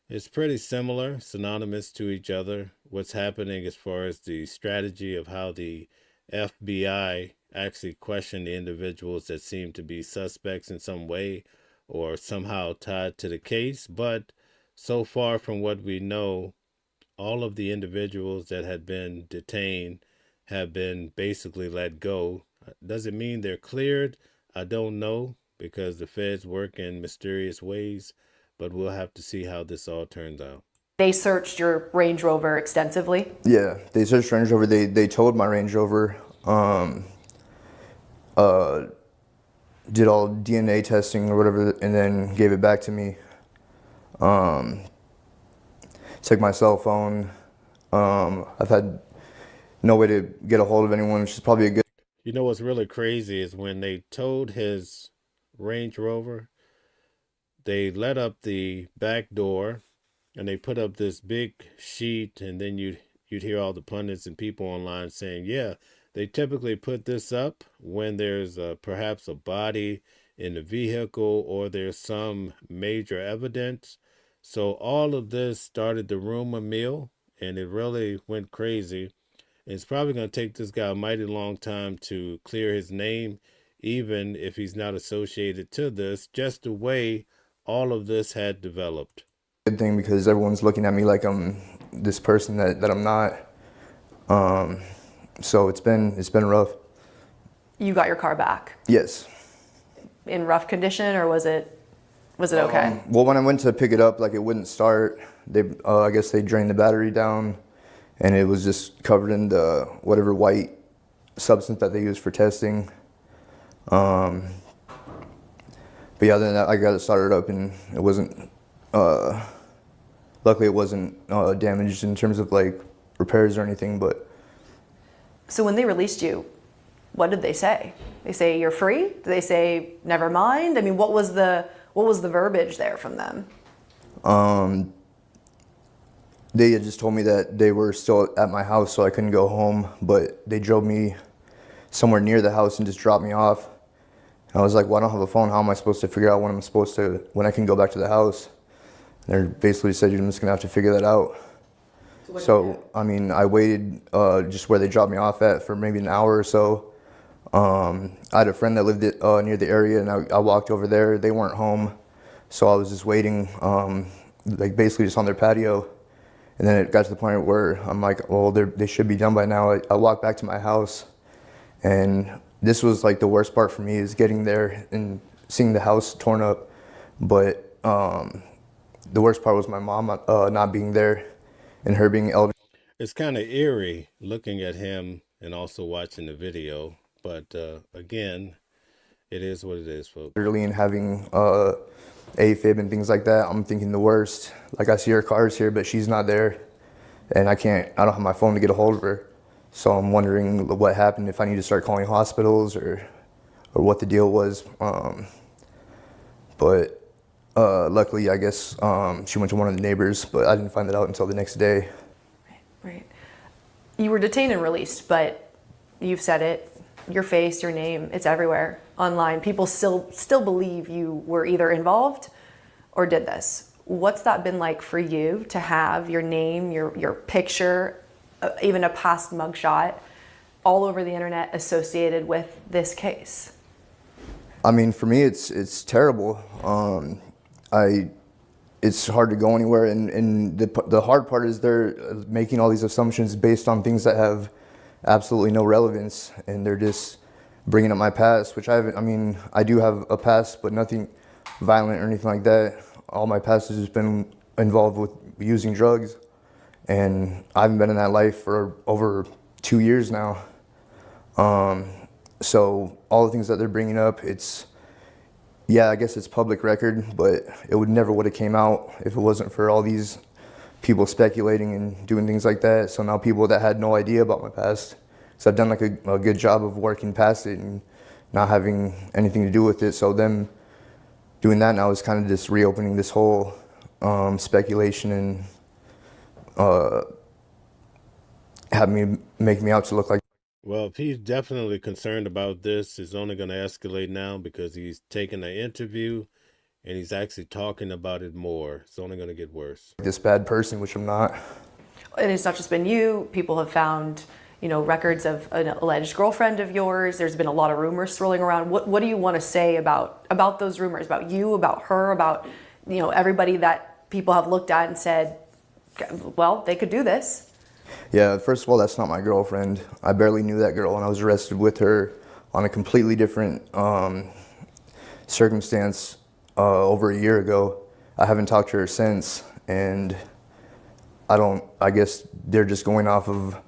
it's pretty similar, synonymous to each other, what's happening as far as the strategy of how the FBI actually questioned the individuals that seem to be suspects in some way or somehow tied to the case. But so far from what we know, all of the individuals that had been detained have been basically let go. Does it mean they're cleared? I don't know, because the feds work in mysterious ways, but we'll have to see how this all turns out. they searched your Range Rover extensively? Yeah, they searched Range Rover. They towed my Range Rover. Did all DNA testing or whatever, and then gave it back to me. Took my cell phone. I've had no way to get a hold of anyone, which is probably a good. You know what's really crazy is when they towed his Range Rover, they let up the back door and they put up this big sheet, and then you'd hear all the pundits and people online saying, yeah, they typically put this up when there's perhaps a body in the vehicle or there's some major evidence. So all of this started the rumor mill, and it really went crazy. And it's probably going to take this guy a mighty long time to clear his name, even if he's not associated to this, just the way all of this had developed. Good thing, because everyone's looking at me like I'm this person that I'm not. So it's been rough. You got your car back Yes. in rough condition, or was it okay? Well, when I went to pick it up, like, it wouldn't start. They, I guess they drained the battery down, and it was just covered in the whatever white substance that they use for testing. But yeah, then I got it started up, and it wasn't. Luckily, it wasn't damaged in terms of like repairs or anything. But So when they released you, what did they say? They say you're free? Did they say never mind? I mean, what was the verbiage there from them? they had just told me that they were still at my house, so I couldn't go home. But they drove me somewhere near the house and just dropped me off. And I was like, well, I don't have a phone. How am I supposed to figure out when I can go back to the house? And they basically said, you're just gonna have to figure that out. So, I mean, I waited just where they dropped me off at for maybe an hour or so. I had a friend that lived near the area, and I walked over there. They weren't home, so I was just waiting, like basically just on their patio. And then it got to the point where I'm like, well, they should be done by now. I walked back to my house, and this was like the worst part for me, is getting there and seeing the house torn up. But the worst part was my mom not being there, and her being elderly. It's kind of eerie looking at him and also watching the video. But again, it is what it is, folks. And having AFib and things like that, I'm thinking the worst. Like, I see her car's here, but she's not there, and I don't have my phone to get a hold of her. So I'm wondering what happened, if I need to start calling hospitals or what the deal was. But luckily, I guess she went to one of the neighbors, but I didn't find that out until the next day. Right. You were detained and released, but you've said it, your face, your name, it's everywhere online. People still believe you were either involved or did this. What's that been like for you to have your name, your picture even a past mugshot all over the internet associated with this case? I mean, for me, it's terrible. It's hard to go anywhere, and the hard part is they're making all these assumptions based on things that have absolutely no relevance, and they're just bringing up my past, which I mean, I do have a past, but nothing violent or anything like that. All my past has just been involved with using drugs, and I haven't been in that life for over 2 years now. So all the things that they're bringing up, yeah, I guess it's public record, but it would have came out if it wasn't for all these people speculating and doing things like that. So now people that had no idea about my past, so I've done like a good job of working past it and not having anything to do with it. So them doing that now is kind of just reopening this whole speculation and make me out to look like. Well, if he's definitely concerned about this, it's only going to escalate now because he's taking an interview and he's actually talking about it more. It's only going to get worse. This bad person, which I'm not. And it's not just been you. People have found, records of an alleged girlfriend of yours. There's been a lot of rumors swirling around. What do you want to say about those rumors, about you, about her, about, everybody that people have looked at and said, well, they could do this? Yeah, first of all, that's not my girlfriend. I barely knew that girl, and I was arrested with her on a completely different circumstance over a year ago. I haven't talked to her since, and I guess they're just going off of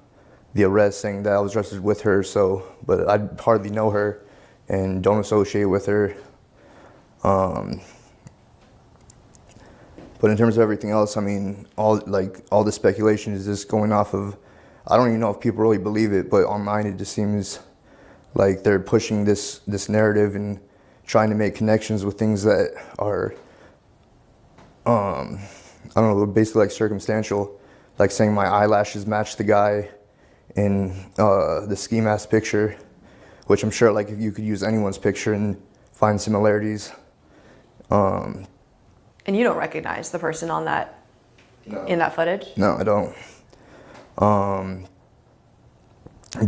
the arrest saying that I was arrested with her, but I hardly know her and don't associate with her. But in terms of everything else, I mean, all the speculation is just going off of, I don't even know if people really believe it, but online it just seems like they're pushing this narrative and trying to make connections with things that are, I don't know, basically like circumstantial, like saying my eyelashes match the guy in the ski mask picture, which I'm sure like if you could use anyone's picture and find similarities. And you don't recognize the person on that, in that footage? No, I don't.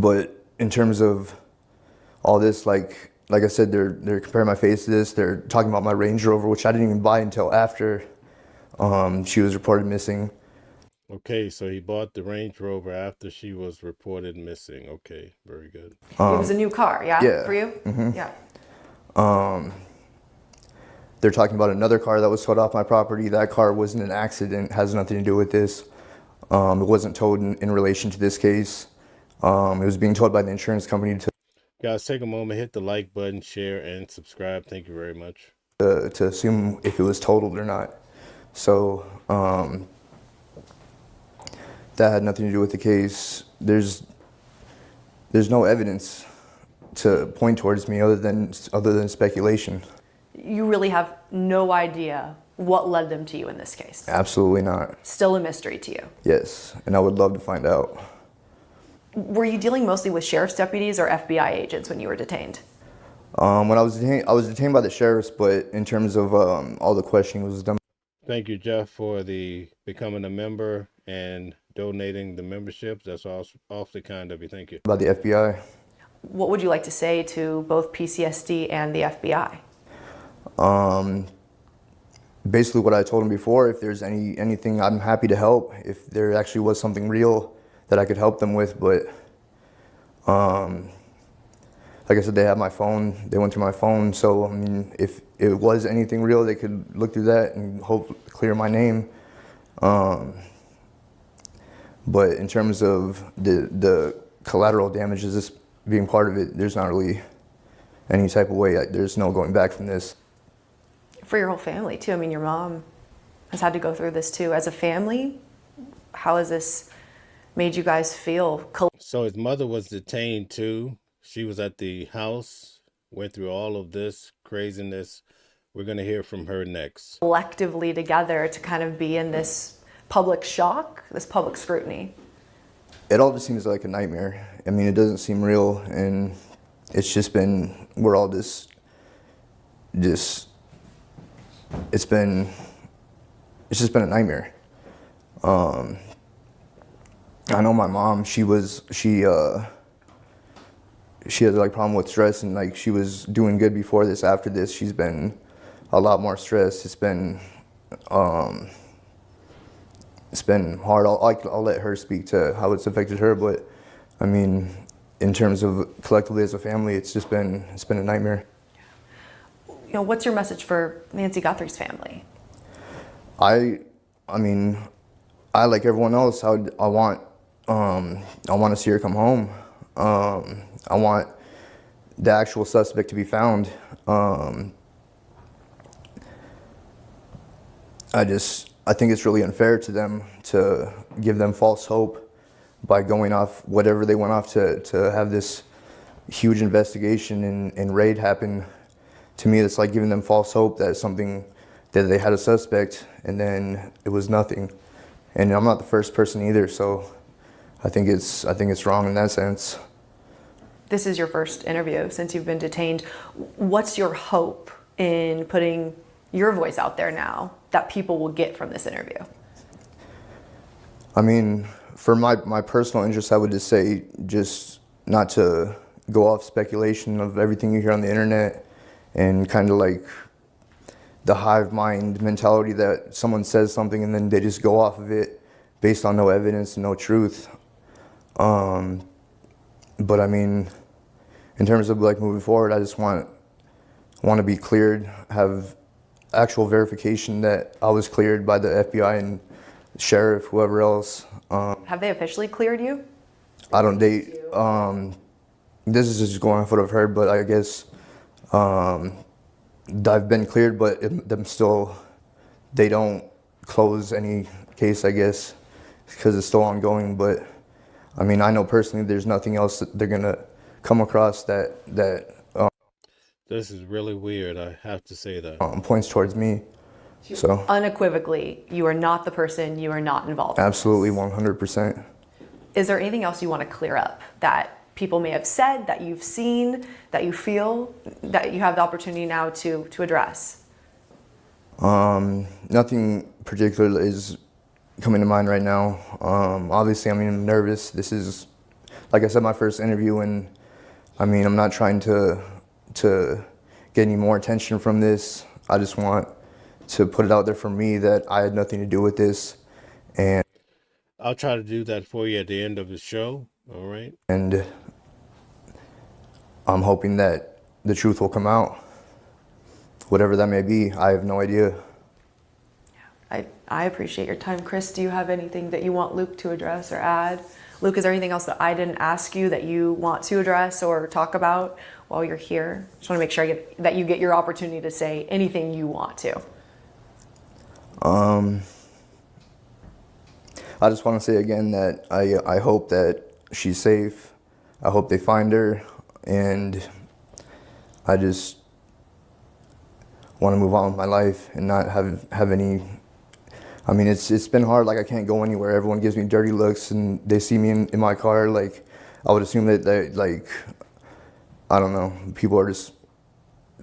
But in terms of all this, like I said, they're comparing my face to this. They're talking about my Range Rover, which I didn't even buy until after she was reported missing. Okay, so he bought the Range Rover after she was reported missing. Okay, very good. It was a new car, yeah? For you? Mm-hmm. Yeah. They're talking about another car that was towed off my property. That car wasn't an accident, has nothing to do with this. It wasn't towed in relation to this case. It was being towed by the insurance company. Guys, take a moment, hit the like button, share, and subscribe. Thank you very much. To assume if it was totaled or not. So that had nothing to do with the case. There's no evidence to point towards me other than speculation. You really have no idea what led them to you in this case? Absolutely not. Still a mystery to you? Yes, and I would love to find out. Were you dealing mostly with sheriff's deputies or FBI agents when you were detained? When I was detained by the sheriffs, but in terms of all the questioning was done. Thank you, Jeff, for becoming a member and donating the membership. That's awfully kind of you. Thank you. By the FBI. What would you like to say to both PCSD and the FBI? Basically what I told him before, if there's anything, I'm happy to help. If there actually was something real that I could help them with, but like I said, they have my phone, they went through my phone, so I mean, if it was anything real, they could look through that and hope clear my name. But in terms of the collateral damages, this being part of it, there's not really any type of way, there's no going back from this. For your whole family too. I mean, your mom has had to go through this too. As a family, how has this made you guys feel? So his mother was detained too. She was at the house, went through all of this craziness. We're going to hear from her next. Collectively together to kind of be in this public shock, this public scrutiny. It all just seems like a nightmare. I mean, it doesn't seem real, and it's just been, we're all just it's just been a nightmare. I know my mom, she has like problem with stress, and like she was doing good before this. After this, she's been a lot more stressed. It's been hard. I'll let her speak to how it's affected her, but I mean, in terms of collectively as a family, it's been a nightmare. You know, what's your message for Nancy Guthrie's family? I mean, I like everyone else. I want to see her come home. I want the actual suspect to be found. I think it's really unfair to them to give them false hope by going off whatever they went off to have this huge investigation and raid happen. To me, it's like giving them false hope that they had a suspect and then it was nothing. And I'm not the first person either, so I think it's wrong in that sense. This is your first interview since you've been detained. What's your hope in putting your voice out there now that people will get from this interview? I mean, for my personal interest, I would just say just not to go off speculation of everything you hear on the internet and kind of like the hive mind mentality that someone says something and then they just go off of it based on no evidence and no truth. But I mean, in terms of like moving forward, I just want to be cleared, have actual verification that I was cleared by the FBI and sheriff, whoever else. Have they officially cleared you? I don't date. This is just going off what I've heard, but I guess I've been cleared, but they don't close any case, I guess, because it's still ongoing. But I mean, I know personally there's nothing else that they're gonna come across that This is really weird. I have to say that. Points towards me. So Unequivocally, you are not the person, you are not involved. Absolutely, 100%. Is there anything else you want to clear up that people may have said, that you've seen, that you feel, that you have the opportunity now to address? Nothing particular is coming to mind right now. Obviously, I'm nervous. This is, like I said, my first interview, and I mean, I'm not trying to get any more attention from this. I just want to put it out there for me that I had nothing to do with this, and I'll try to do that for you at the end of the show. All right. And I'm hoping that the truth will come out, whatever that may be. I have no idea. I appreciate your time. Chris, do you have anything that you want Luke to address or add? Luke, is there anything else that I didn't ask you that you want to address or talk about while you're here? Just want to make sure that you get your opportunity to say anything you want to. I just want to say again that I hope that she's safe. I hope they find her, and I just want to move on with my life and not have any. I mean, it's been hard. Like, I can't go anywhere. Everyone gives me dirty looks, and they see me in my car. Like, I would assume that they, like, I don't know, people are just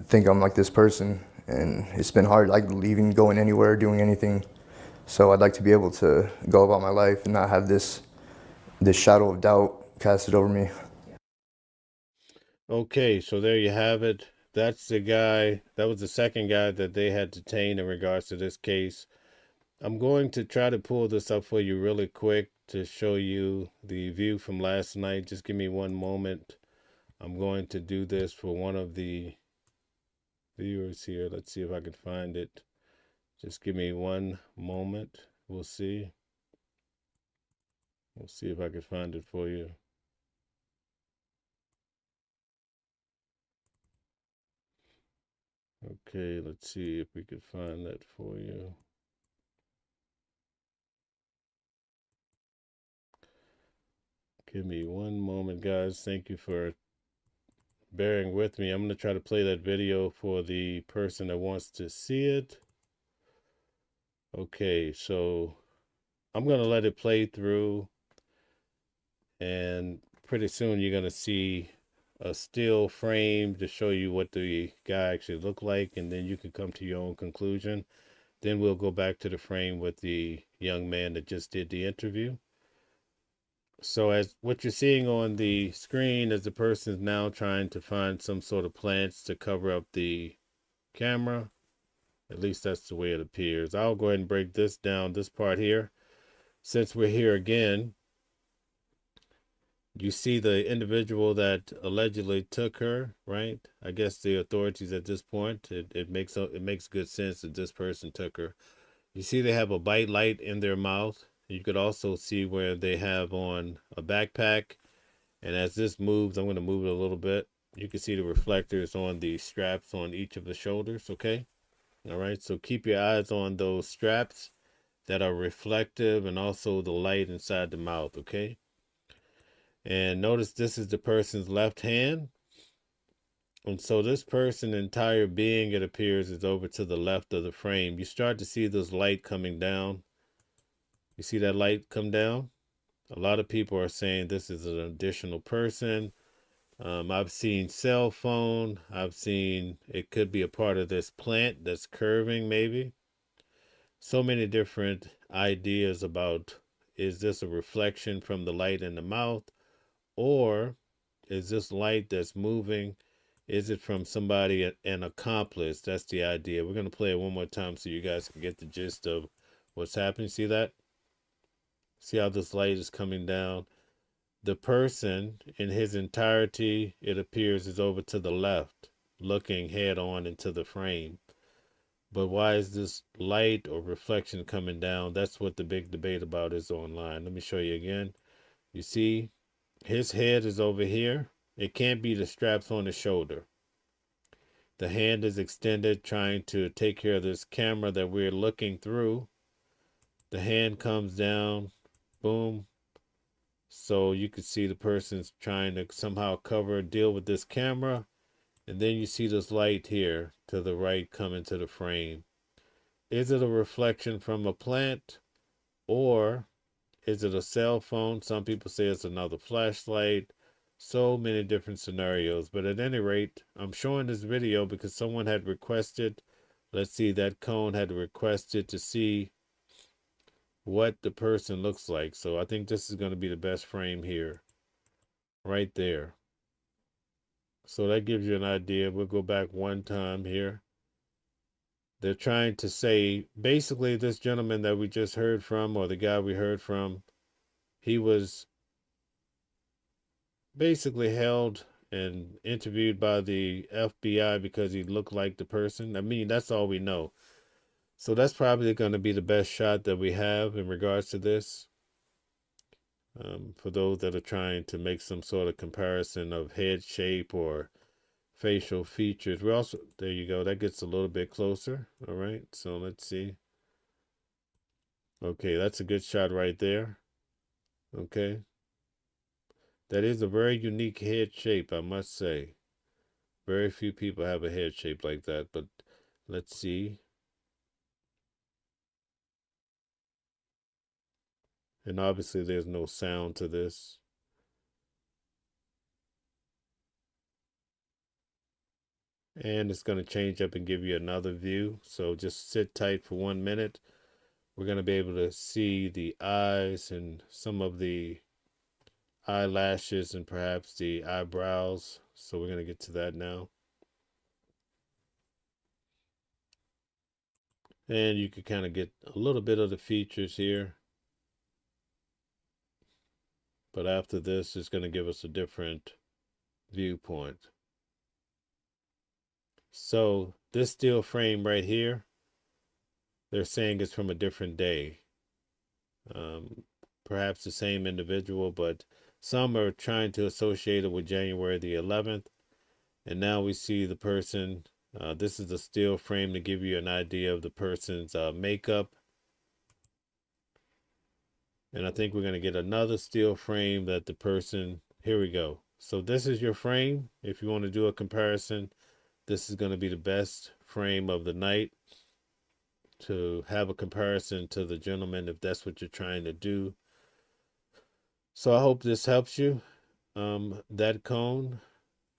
think I'm like this person, and it's been hard, like, leaving, going anywhere, doing anything. So I'd like to be able to go about my life and not have this shadow of doubt casted over me. Okay, so there you have it. That's the guy. That was the second guy that they had detained in regards to this case. I'm going to try to pull this up for you really quick to show you the view from last night. Just give me one moment. I'm going to do this for one of the viewers here. Let's see if I can find it. Just give me one moment. We'll see. We'll see if I can find it for you. Okay, let's see if we can find that for you. Give me one moment, guys. Thank you for bearing with me. I'm going to try to play that video for the person that wants to see it. Okay, so I'm going to let it play through, and pretty soon you're going to see a still frame to show you what the guy actually looked like, and then you can come to your own conclusion. Then we'll go back to the frame with the young man that just did the interview. So as what you're seeing on the screen is the person's now trying to find some sort of plants to cover up the camera. At least that's the way it appears. I'll go ahead and break this down, this part here. Since we're here again, you see the individual that allegedly took her, right? I guess the authorities at this point, it makes good sense that this person took her. You see they have a bite light in their mouth. You could also see where they have on a backpack. And as this moves, I'm going to move it a little bit. You can see the reflectors on the straps on each of the shoulders, okay? All right, so keep your eyes on those straps that are reflective and also the light inside the mouth, okay? And notice this is the person's left hand. And so this person's entire being, it appears, is over to the left of the frame. You start to see this light coming down. You see that light come down? A lot of people are saying this is an additional person. I've seen cell phone. I've seen it could be a part of this plant that's curving maybe. So many different ideas about, is this a reflection from the light in the mouth? Or is this light that's moving? Is it from somebody, an accomplice? That's the idea. We're going to play it one more time so you guys can get the gist of what's happening. See that? See how this light is coming down? The person in his entirety, it appears, is over to the left, looking head on into the frame. But why is this light or reflection coming down? That's what the big debate about is online. Let me show you again. You see, his head is over here. It can't be the straps on his shoulder. The hand is extended, trying to take care of this camera that we're looking through. The hand comes down, boom. So you can see the person's trying to somehow deal with this camera. And then you see this light here to the right come into the frame. Is it a reflection from a plant, or is it a cell phone? Some people say it's another flashlight. So many different scenarios. But at any rate, I'm showing this video because someone had requested, let's see, that cone had requested to see what the person looks like. So I think this is going to be the best frame here, right there. So that gives you an idea. We'll go back one time here. They're trying to say, basically, this gentleman that we just heard from, or the guy we heard from, he was basically held and interviewed by the FBI because he looked like the person. I mean, that's all we know. So that's probably going to be the best shot that we have in regards to this. For those that are trying to make some sort of comparison of head shape or facial features. We also, there you go, that gets a little bit closer. All right, so let's see. Okay, that's a good shot right there. Okay. That is a very unique head shape, I must say. Very few people have a head shape like that, but let's see. And obviously there's no sound to this. And it's going to change up and give you another view. So just sit tight for 1 minute. We're going to be able to see the eyes and some of the eyelashes and perhaps the eyebrows. So we're going to get to that now. And you can kind of get a little bit of the features here. But after this, it's going to give us a different viewpoint. So this steel frame right here, they're saying it's from a different day. Perhaps the same individual, but some are trying to associate it with January the 11th. And now we see the person. This is a steel frame to give you an idea of the person's makeup. And I think we're going to get another steel frame that the person, here we go. So this is your frame. If you want to do a comparison, this is going to be the best frame of the night to have a comparison to the gentleman if that's what you're trying to do. So I hope this helps you. That cone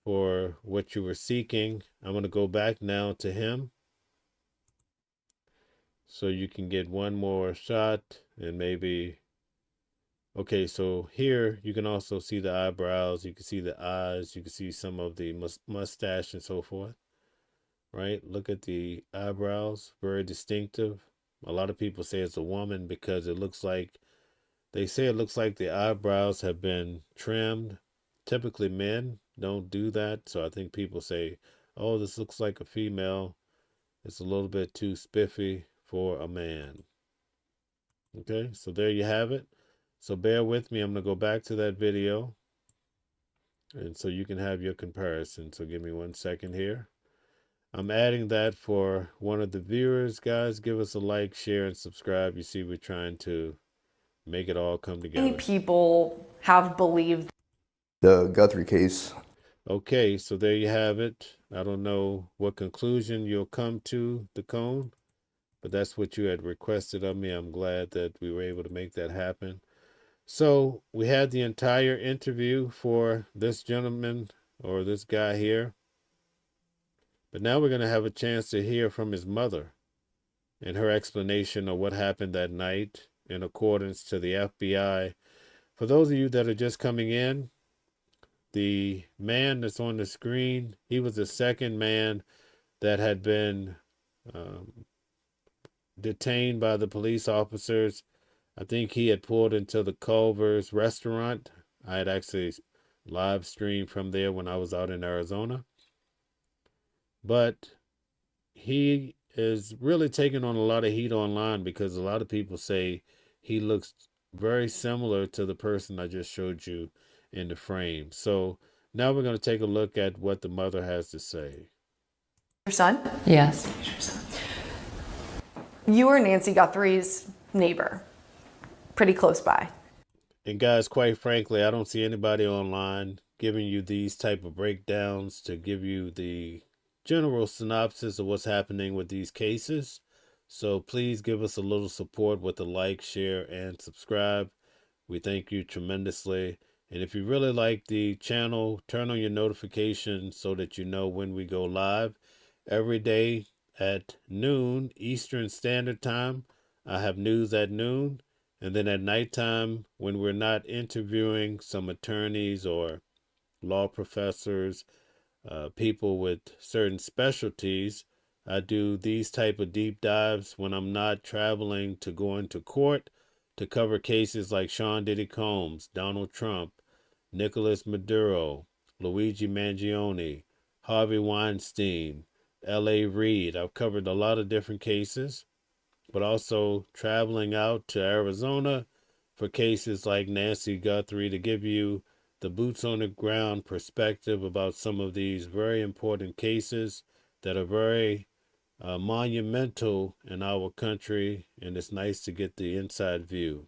for what you were seeking. I'm going to go back now to him so you can get one more shot and maybe, Okay, so here you can also see the eyebrows, you can see the eyes, you can see some of the mustache and so forth, right? Look at the eyebrows, very distinctive. A lot of people say it's a woman because it looks like, they say it looks like the eyebrows have been trimmed. Typically men don't do that, so I think people say, oh, this looks like a female. It's a little bit too spiffy for a man. Okay, so there you have it. So bear with me. I'm going to go back to that video. And so you can have your comparison. So give me 1 second here. I'm adding that for one of the viewers. Guys, give us a like, share, and subscribe. You see, we're trying to make it all come together. Many people have believed The Guthrie case. Okay, so there you have it. I don't know what conclusion you'll come to, the cone, but that's what you had requested of me. I'm glad that we were able to make that happen. So we had the entire interview for this gentleman or this guy here. But now we're going to have a chance to hear from his mother and her explanation of what happened that night in accordance to the FBI. For those of you that are just coming in, the man that's on the screen, he was the second man that had been detained by the police officers. I think he had pulled into the Culver's restaurant. I had actually live streamed from there when I was out in Arizona. But he is really taking on a lot of heat online because a lot of people say he looks very similar to the person I just showed you in the frame. So now we're going to take a look at what the mother has to say. your son. Yes. You were Nancy Guthrie's neighbor, pretty close by. And guys, quite frankly, I don't see anybody online giving you these type of breakdowns to give you the general synopsis of what's happening with these cases. So please give us a little support with a like, share, and subscribe. We thank you tremendously. And if you really like the channel, turn on your notifications so that you know when we go live. Every day at noon Eastern Standard Time, I have news at noon. And then at nighttime, when we're not interviewing some attorneys or law professors, people with certain specialties, I do these type of deep dives when I'm not traveling to go into court to cover cases like Sean Diddy Combs, Donald Trump, Nicolas Maduro, Luigi Mangione, Harvey Weinstein, L.A. Reid. I've covered a lot of different cases, but also traveling out to Arizona for cases like Nancy Guthrie to give you the boots on the ground perspective about some of these very important cases that are very monumental in our country, and it's nice to get the inside view.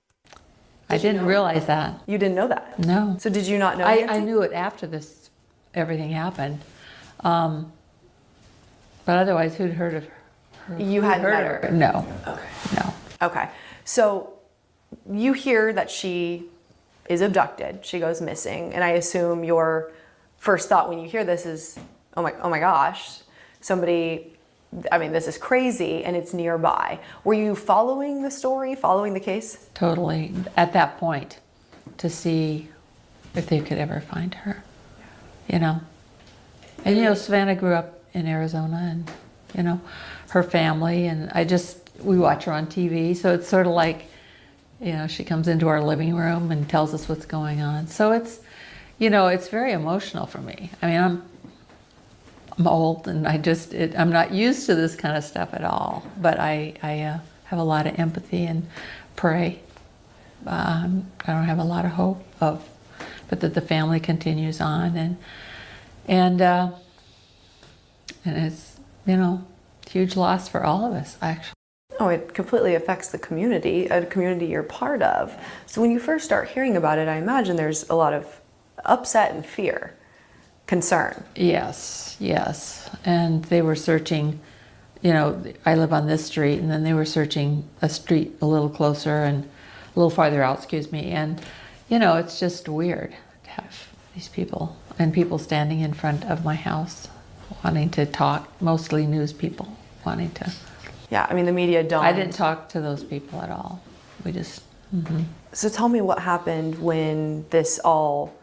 I didn't realize that. You didn't know that? No. So did you not know I Nancy? knew it after everything happened. But otherwise, who'd heard of her? You hadn't met her? No. Okay. No. Okay. So you hear that she is abducted. She goes missing. And I assume your first thought when you hear this is, oh my gosh, somebody, I mean, this is crazy and it's nearby. Were you following the story, following the case? Totally. At that point, to see if they could ever find her, you know. And, you know, Savannah grew up in Arizona and, you know, her family, and we watch her on TV, so it's sort of like, you know, she comes into our living room and tells us what's going on. So it's, you know, it's very emotional for me. I mean, I'm old and I'm not used to this kind of stuff at all, but I have a lot of empathy and pray. I don't have a lot of hope but that the family continues on, and it's, you know, huge loss for all of us, actually. Oh, it completely affects the community, a community you're part of. So when you first start hearing about it, I imagine there's a lot of upset and fear, concern. Yes. And they were searching, you know, I live on this street, and then they were searching a street a little closer and a little farther out, and, you know, it's just weird to have these people and people standing in front of my house wanting to talk, mostly news people wanting to. Yeah, I mean, the media don't. I didn't talk to those people at all. We just So tell me what happened when this all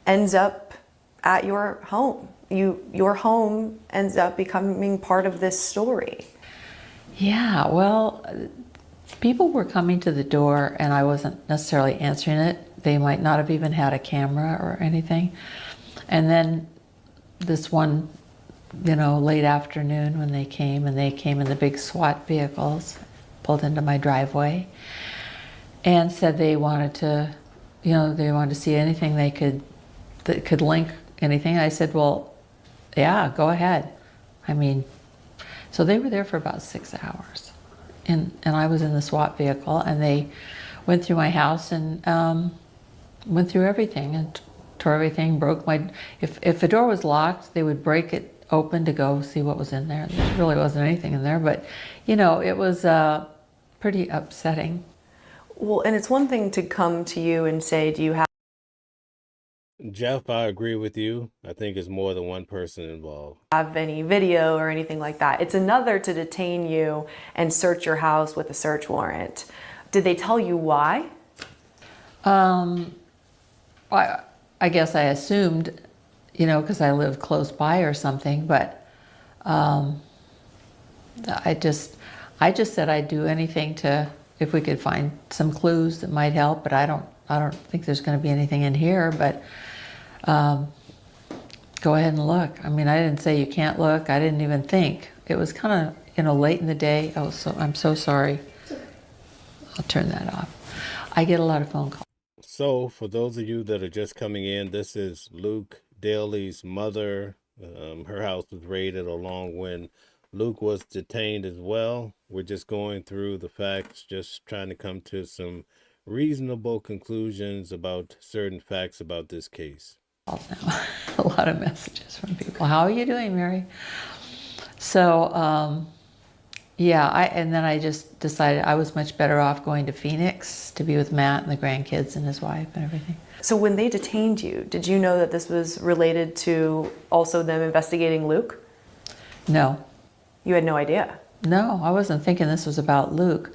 ends up at your home. Your home ends up becoming part of this story. Yeah, well, people were coming to the door and I wasn't necessarily answering it. They might not have even had a camera or anything. And then this one, late afternoon when they came in the big SWAT vehicles, pulled into my driveway and said they wanted to, they wanted to see anything that could link anything. I said, well, yeah, go ahead. So they were there for about 6 hours. And I was in the SWAT vehicle, and they went through my house and went through everything and tore everything, broke my... If the door was locked, they would break it open to go see what was in there. There really wasn't anything in there, but, it was pretty upsetting. Well, and it's one thing to come to you and say, do you Jeff, I agree with you. I think it's more than one person involved. have any video or anything like that? It's another to detain you and search your house with a search warrant. Did they tell you why? I guess I assumed, because I lived close by or something, but I just said I'd do anything if we could find some clues that might help, but I don't think there's going to be anything in here, but go ahead and look. I didn't say you can't look. I didn't even think. It was kind of, late in the day. I'm so sorry. I'll turn that off. I get a lot of phone calls. So, for those of you that are just coming in, this is Luke Daly's mother. Her house was raided along when Luke was detained as well. We're just going through the facts, just trying to come to some reasonable conclusions about certain facts about this case. A lot of messages from people. How are you doing, Mary? So, and then I just decided I was much better off going to Phoenix to be with Matt and the grandkids and his wife and everything. So when they detained you, did you know that this was related to also them investigating Luke? No. You had no idea? No, I wasn't thinking this was about Luke.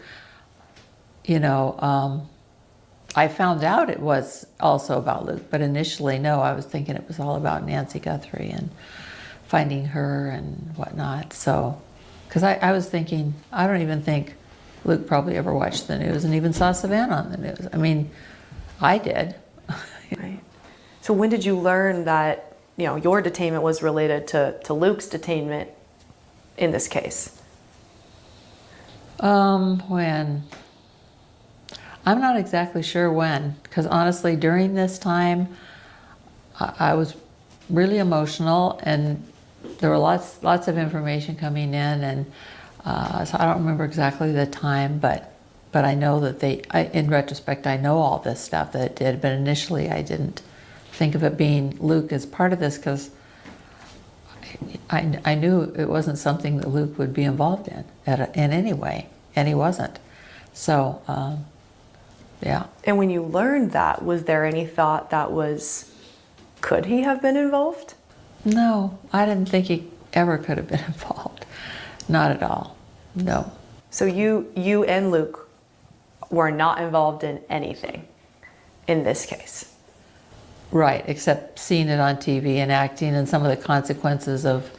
I found out it was also about Luke, but initially, no, I was thinking it was all about Nancy Guthrie and finding her and whatnot. So, because I was thinking, I don't even think Luke probably ever watched the news and even saw Savannah on the news. I did. Right. So when did you learn that, your detainment was related to Luke's detainment in this case? When? I'm not exactly sure when, because honestly, during this time, I was really emotional, and there were lots of information coming in, and so I don't remember exactly the time, but I know that in retrospect, I know all this stuff that it did, but initially I didn't think of it being Luke as part of this, because I knew it wasn't something that Luke would be involved in any way, and he wasn't. So, yeah. And when you learned that, was there any thought could he have been involved? No, I didn't think he ever could have been involved. Not at all. No. So you and Luke were not involved in anything in this case? Right, except seeing it on TV and acting and some of the consequences of,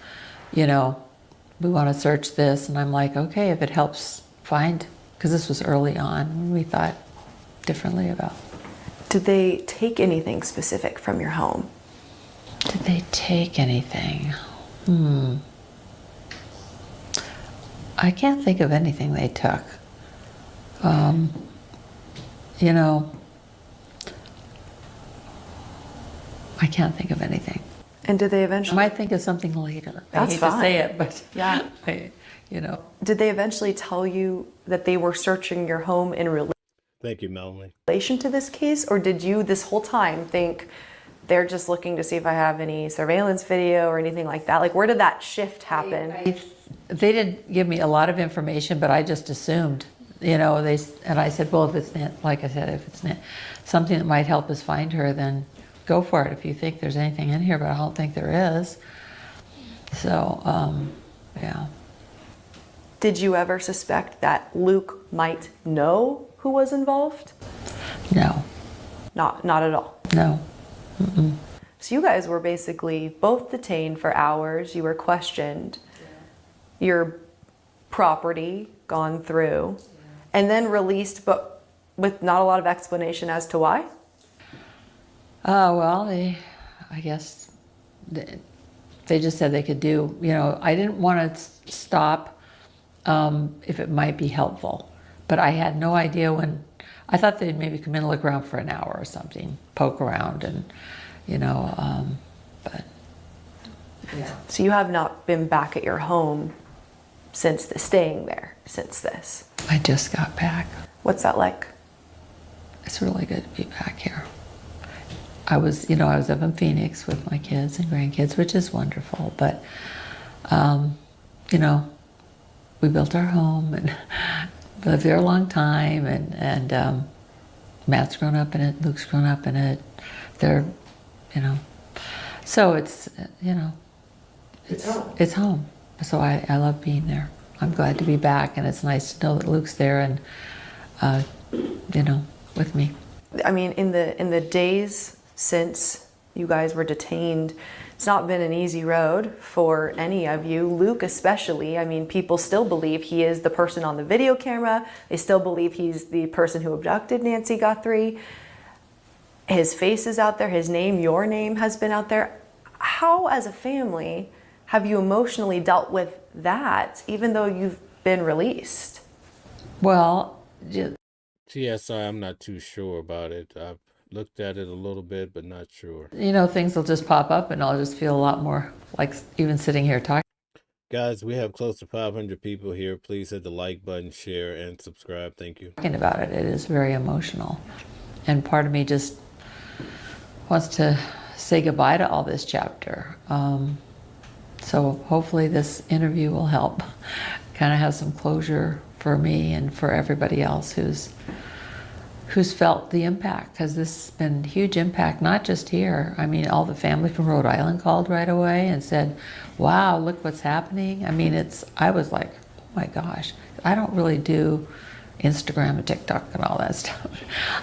we want to search this. And I'm like, okay, if it helps find, because this was early on when we thought differently about. Did they take anything specific from your home? Did they take anything? I can't think of anything they took. I can't think of anything. And did they eventually... I might think of something later. That's I hate fine. to say it, but yeah. Did they eventually tell you that they were searching your home in Thank you, Melanie. relation to this case, or did you this whole time think they're just looking to see if I have any surveillance video or anything like that? Like, where did that shift happen? They didn't give me a lot of information, but I just assumed, and I said, well, if it's something that might help us find her, then go for it if you think there's anything in here, but I don't think there is. So, yeah. Did you ever suspect that Luke might know who was involved? No. Not at all. No. Mm-mm. So you guys were basically both detained for hours. You were questioned. Your property gone through, and then released, but with not a lot of explanation as to why. Well, I guess they just said they could do. I didn't want to stop if it might be helpful, but I had no idea when. I thought they'd maybe come in and look around for an hour or something, poke around, and but yeah. So you have not been back at your home since staying there since this. I just got back. What's that like? It's really good to be back here. I was up in Phoenix with my kids and grandkids, which is wonderful, but we built our home and lived there a long time, and Matt's grown up in it, Luke's grown up in it. They're, so it's it's home. So I love being there. I'm glad to be back, and it's nice to know that Luke's there and with me. I mean, in the days since you guys were detained, it's not been an easy road for any of you, Luke especially. I mean, people still believe he is the person on the video camera. They still believe he's the person who abducted Nancy Guthrie. His face is out there, his name, your name has been out there. How, as a family, have you emotionally dealt with that, even though you've been released? Well, TSI, I'm not too sure about it. I've looked at it a little bit, but not sure. Things will just pop up, and I'll just feel a lot more like even sitting here talking. Guys, we have close to 500 people here. Please hit the like button, share, and subscribe. Thank you. Talking about it, it is very emotional. And part of me just wants to say goodbye to all this chapter. So hopefully this interview will help kind of have some closure for me and for everybody else who's felt the impact, because this has been huge impact, not just here. I mean, all the family from Rhode Island called right away and said, wow, look what's happening. I mean, I was like, oh my gosh, I don't really do Instagram and TikTok and all that stuff.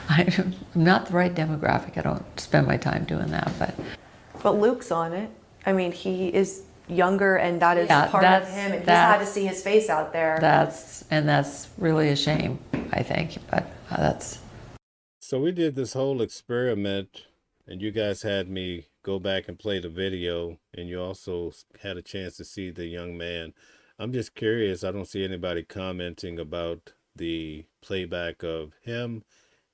I'm not the right demographic. I don't spend my time doing that, But Luke's on it. I mean, he is younger, and that is part of him, and he's had to see his face out there. That's really a shame, I think, but that's... So we did this whole experiment, and you guys had me go back and play the video, and you also had a chance to see the young man. I'm just curious. I don't see anybody commenting about the playback of him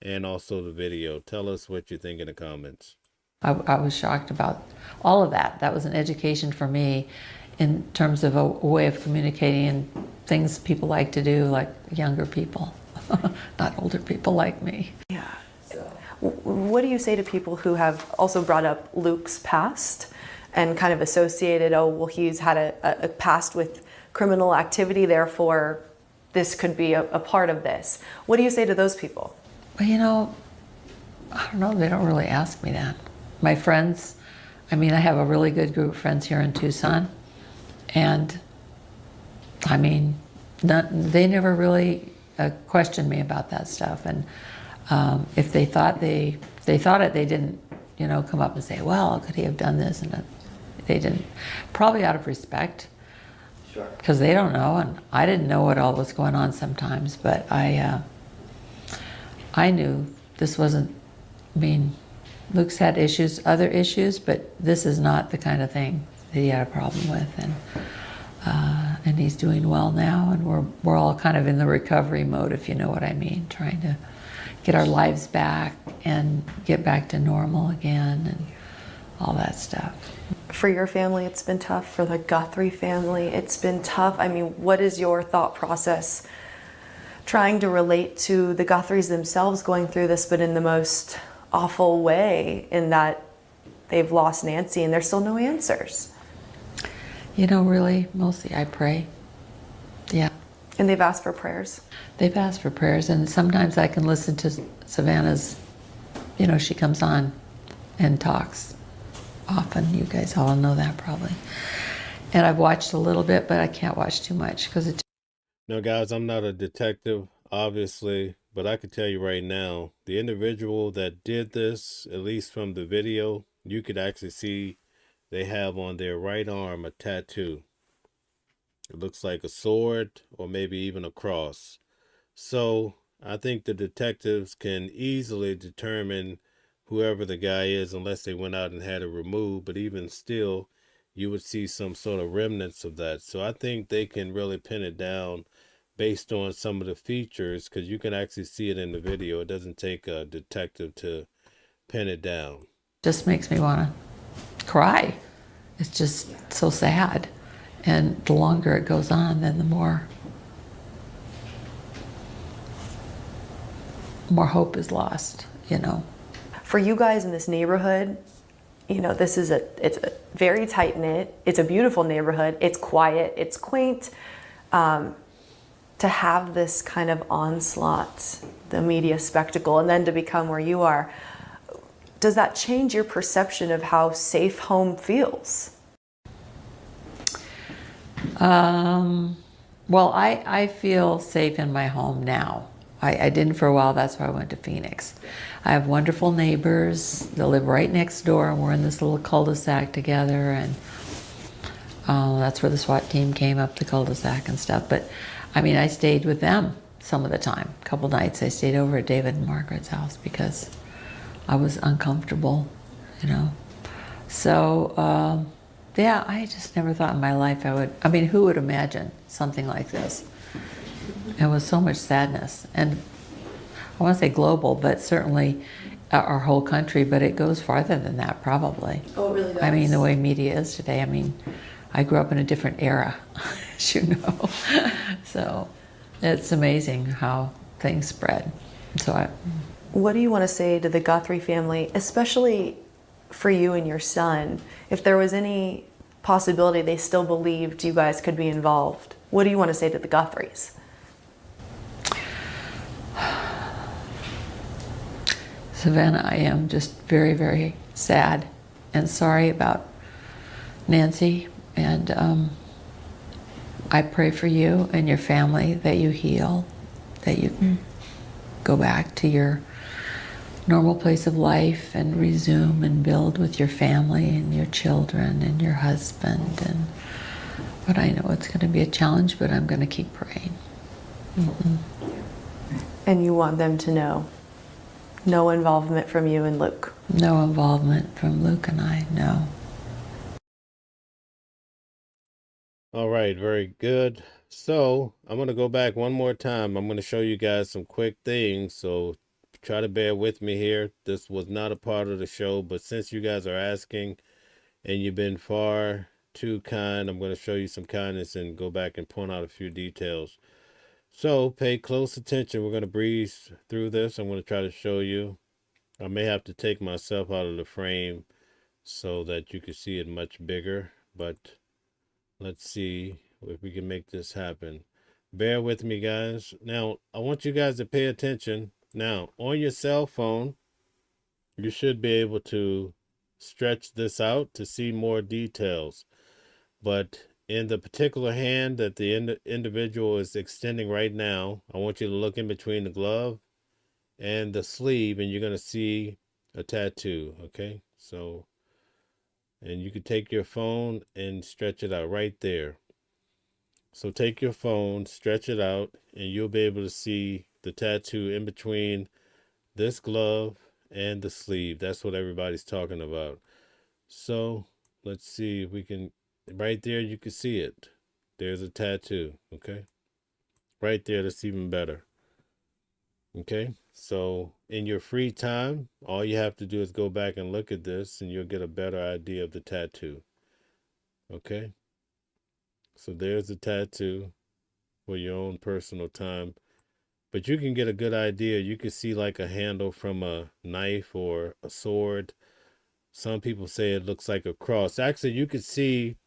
and also the video. Tell us what you think in the comments. I was shocked about all of that. That was an education for me in terms of a way of communicating and things people like to do, like younger people, not older people like me. Yeah. What do you say to people who have also brought up Luke's past and kind of associated, oh, well, he's had a past with criminal activity, therefore this could be a part of this? What do you say to those people? Well, I don't know. They don't really ask me that. My friends, I mean, I have a really good group of friends here in Tucson, and I mean, they never really questioned me about that stuff. And if they thought they thought it, they didn't, come up and say, well, could he have done this? And they didn't, probably out of respect. Sure. Because they don't know, and I didn't know what all was going on sometimes, but I knew this wasn't, Luke's had other issues, but this is not the kind of thing that he had a problem with, and he's doing well now, and we're all kind of in the recovery mode, if you know what I mean, trying to get our lives back and get back to normal again and all that stuff. For your family, it's been tough. For the Guthrie family, it's been tough. I mean, what is your thought process trying to relate to the Guthries themselves going through this, but in the most awful way, in that they've lost Nancy and there's still no answers? Really, mostly I pray. Yeah. And they've asked for prayers? They've asked for prayers, and sometimes I can listen to Savannah's, she comes on and talks often. You guys all know that probably. And I've watched a little bit, but I can't watch too much because No, guys, I'm not a detective. Obviously, but I can tell you right now, the individual that did this, at least from the video, you could actually see they have on their right arm a tattoo. It looks like a sword or maybe even a cross. So I think the detectives can easily determine whoever the guy is unless they went out and had it removed. But even still, you would see some sort of remnants of that. So I think they can really pin it down based on some of the features, because you can actually see it in the video. It doesn't take a detective to pin it down. Just makes me want to cry. It's just so sad. And the longer it goes on, then the more hope is lost, you know. For you guys in this neighborhood, you know, it's a very tight knit. It's a beautiful neighborhood. It's quiet. It's quaint. To have this kind of onslaught, the media spectacle, and then to become where you are, does that change your perception of how safe home feels? Well, I feel safe in my home now. I didn't for a while. That's why I went to Phoenix. I have wonderful neighbors. They live right next door, and we're in this little cul-de-sac together. And that's where the SWAT team came up the cul-de-sac and stuff. But I mean, I stayed with them some of the time. A couple nights I stayed over at David and Margaret's house because I was uncomfortable, you know. So yeah, I just never thought in my life I mean, who would imagine something like this? It was so much sadness, and I want to say global, but certainly our whole country, but it goes farther than that probably. Oh, it really does. I mean, the way media is today, I mean, I grew up in a different era, as you know. So it's amazing how things spread. So what do you want to say to the Guthrie family, especially for you and your son, if there was any possibility they still believed you guys could be involved? What do you want to say to the Guthries? Savannah, I am just very, very sad and sorry about Nancy, and I pray for you and your family that you heal, that you can go back to your normal place of life and resume and build with your family and your children and your husband. But I know it's going to be a challenge, but I'm going to keep praying. And you want them to know no involvement from you and Luke? No involvement from Luke and I, no. All right, very good. So I'm going to go back one more time. I'm going to show you guys some quick things, so try to bear with me here. This was not a part of the show, but since you guys are asking and you've been far too kind, I'm going to show you some kindness and go back and point out a few details. So pay close attention. We're going to breeze through this. I'm going to try to show you. I may have to take myself out of the frame so that you can see it much bigger, but let's see if we can make this happen. Bear with me, guys. Now, I want you guys to pay attention. Now, on your cell phone, you should be able to stretch this out to see more details. But in the particular hand that the individual is extending right now, I want you to look in between the glove and the sleeve, and you're going to see a tattoo, okay? So, and you can take your phone and stretch it out right there. So take your phone, stretch it out, and you'll be able to see the tattoo in between this glove and the sleeve. That's what everybody's talking about. So let's see if we can, right there you can see it. There's a tattoo, okay? Right there, that's even better. Okay, so in your free time, all you have to do is go back and look at this and you'll get a better idea of the tattoo. Okay, so there's the tattoo for your own personal time. But you can get a good idea. You can see like a handle from a knife or a sword. Some people say it looks like a cross. Actually, you can see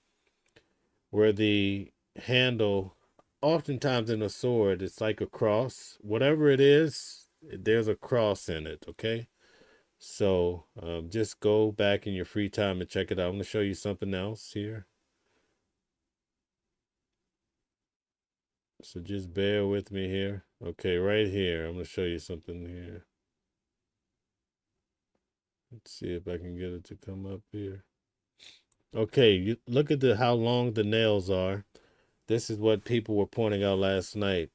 where the handle, oftentimes in a sword, it's like a cross. Whatever it is, there's a cross in it, okay? So just go back in your free time and check it out. I'm going to show you something else here. So just bear with me here. Okay, right here. I'm going to show you something here. Let's see if I can get it to come up here. Okay, you look at how long the nails are. This is what people were pointing out last night.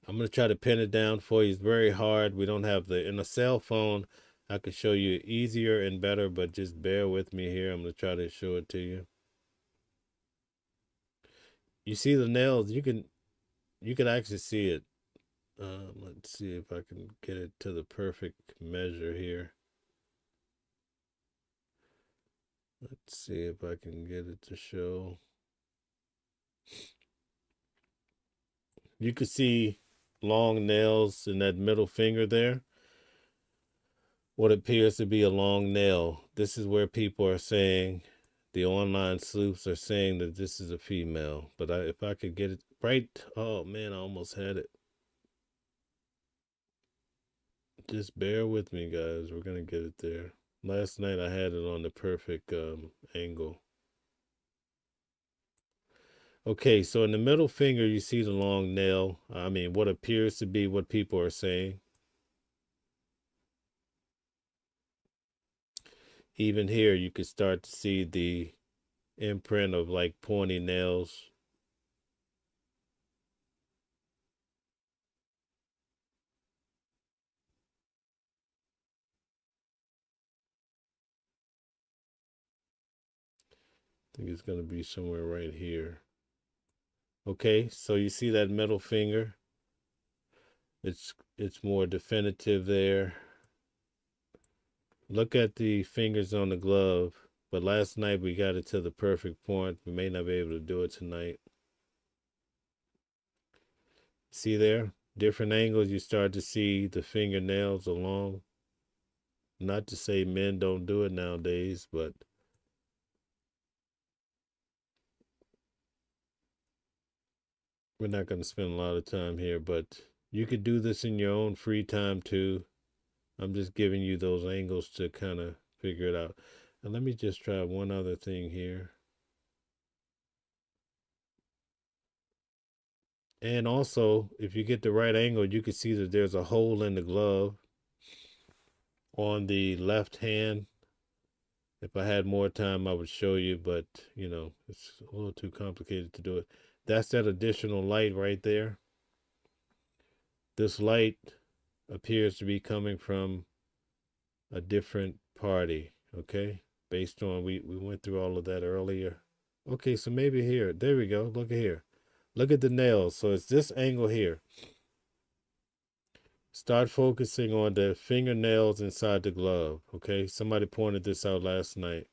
I'm going to try to pin it down for you. It's very hard. We don't have in a cell phone, I could show you easier and better, but just bear with me here. I'm going to try to show it to you. You see the nails, you can actually see it. Let's see if I can get it to the perfect measure here. Let's see if I can get it to show. You can see long nails in that middle finger there. What appears to be a long nail. This is where people are saying, the online sleuths are saying that this is a female. But if I could get it right, oh man, I almost had it. Just bear with me, guys. We're going to get it there. Last night I had it on the perfect angle. Okay, so in the middle finger, you see the long nail. I mean, what appears to be what people are saying. Even here, you can start to see the imprint of like pointy nails. I think it's going to be somewhere right here. Okay, so you see that middle finger? It's more definitive there. Look at the fingers on the glove. But last night we got it to the perfect point. We may not be able to do it tonight. See there? Different angles, you start to see the fingernails along. Not to say men don't do it nowadays, but we're not going to spend a lot of time here. But you could do this in your own free time too. I'm just giving you those angles to kind of figure it out. And let me just try one other thing here. And also, if you get the right angle, you can see that there's a hole in the glove on the left hand. If I had more time, I would show you, but, you know, it's a little too complicated to do it. That's that additional light right there. This light appears to be coming from a different party, okay? Based on, we went through all of that earlier. Okay, so maybe here. There we go. Look at here. Look at the nails. So it's this angle here. Start focusing on the fingernails inside the glove, okay? Somebody pointed this out last night.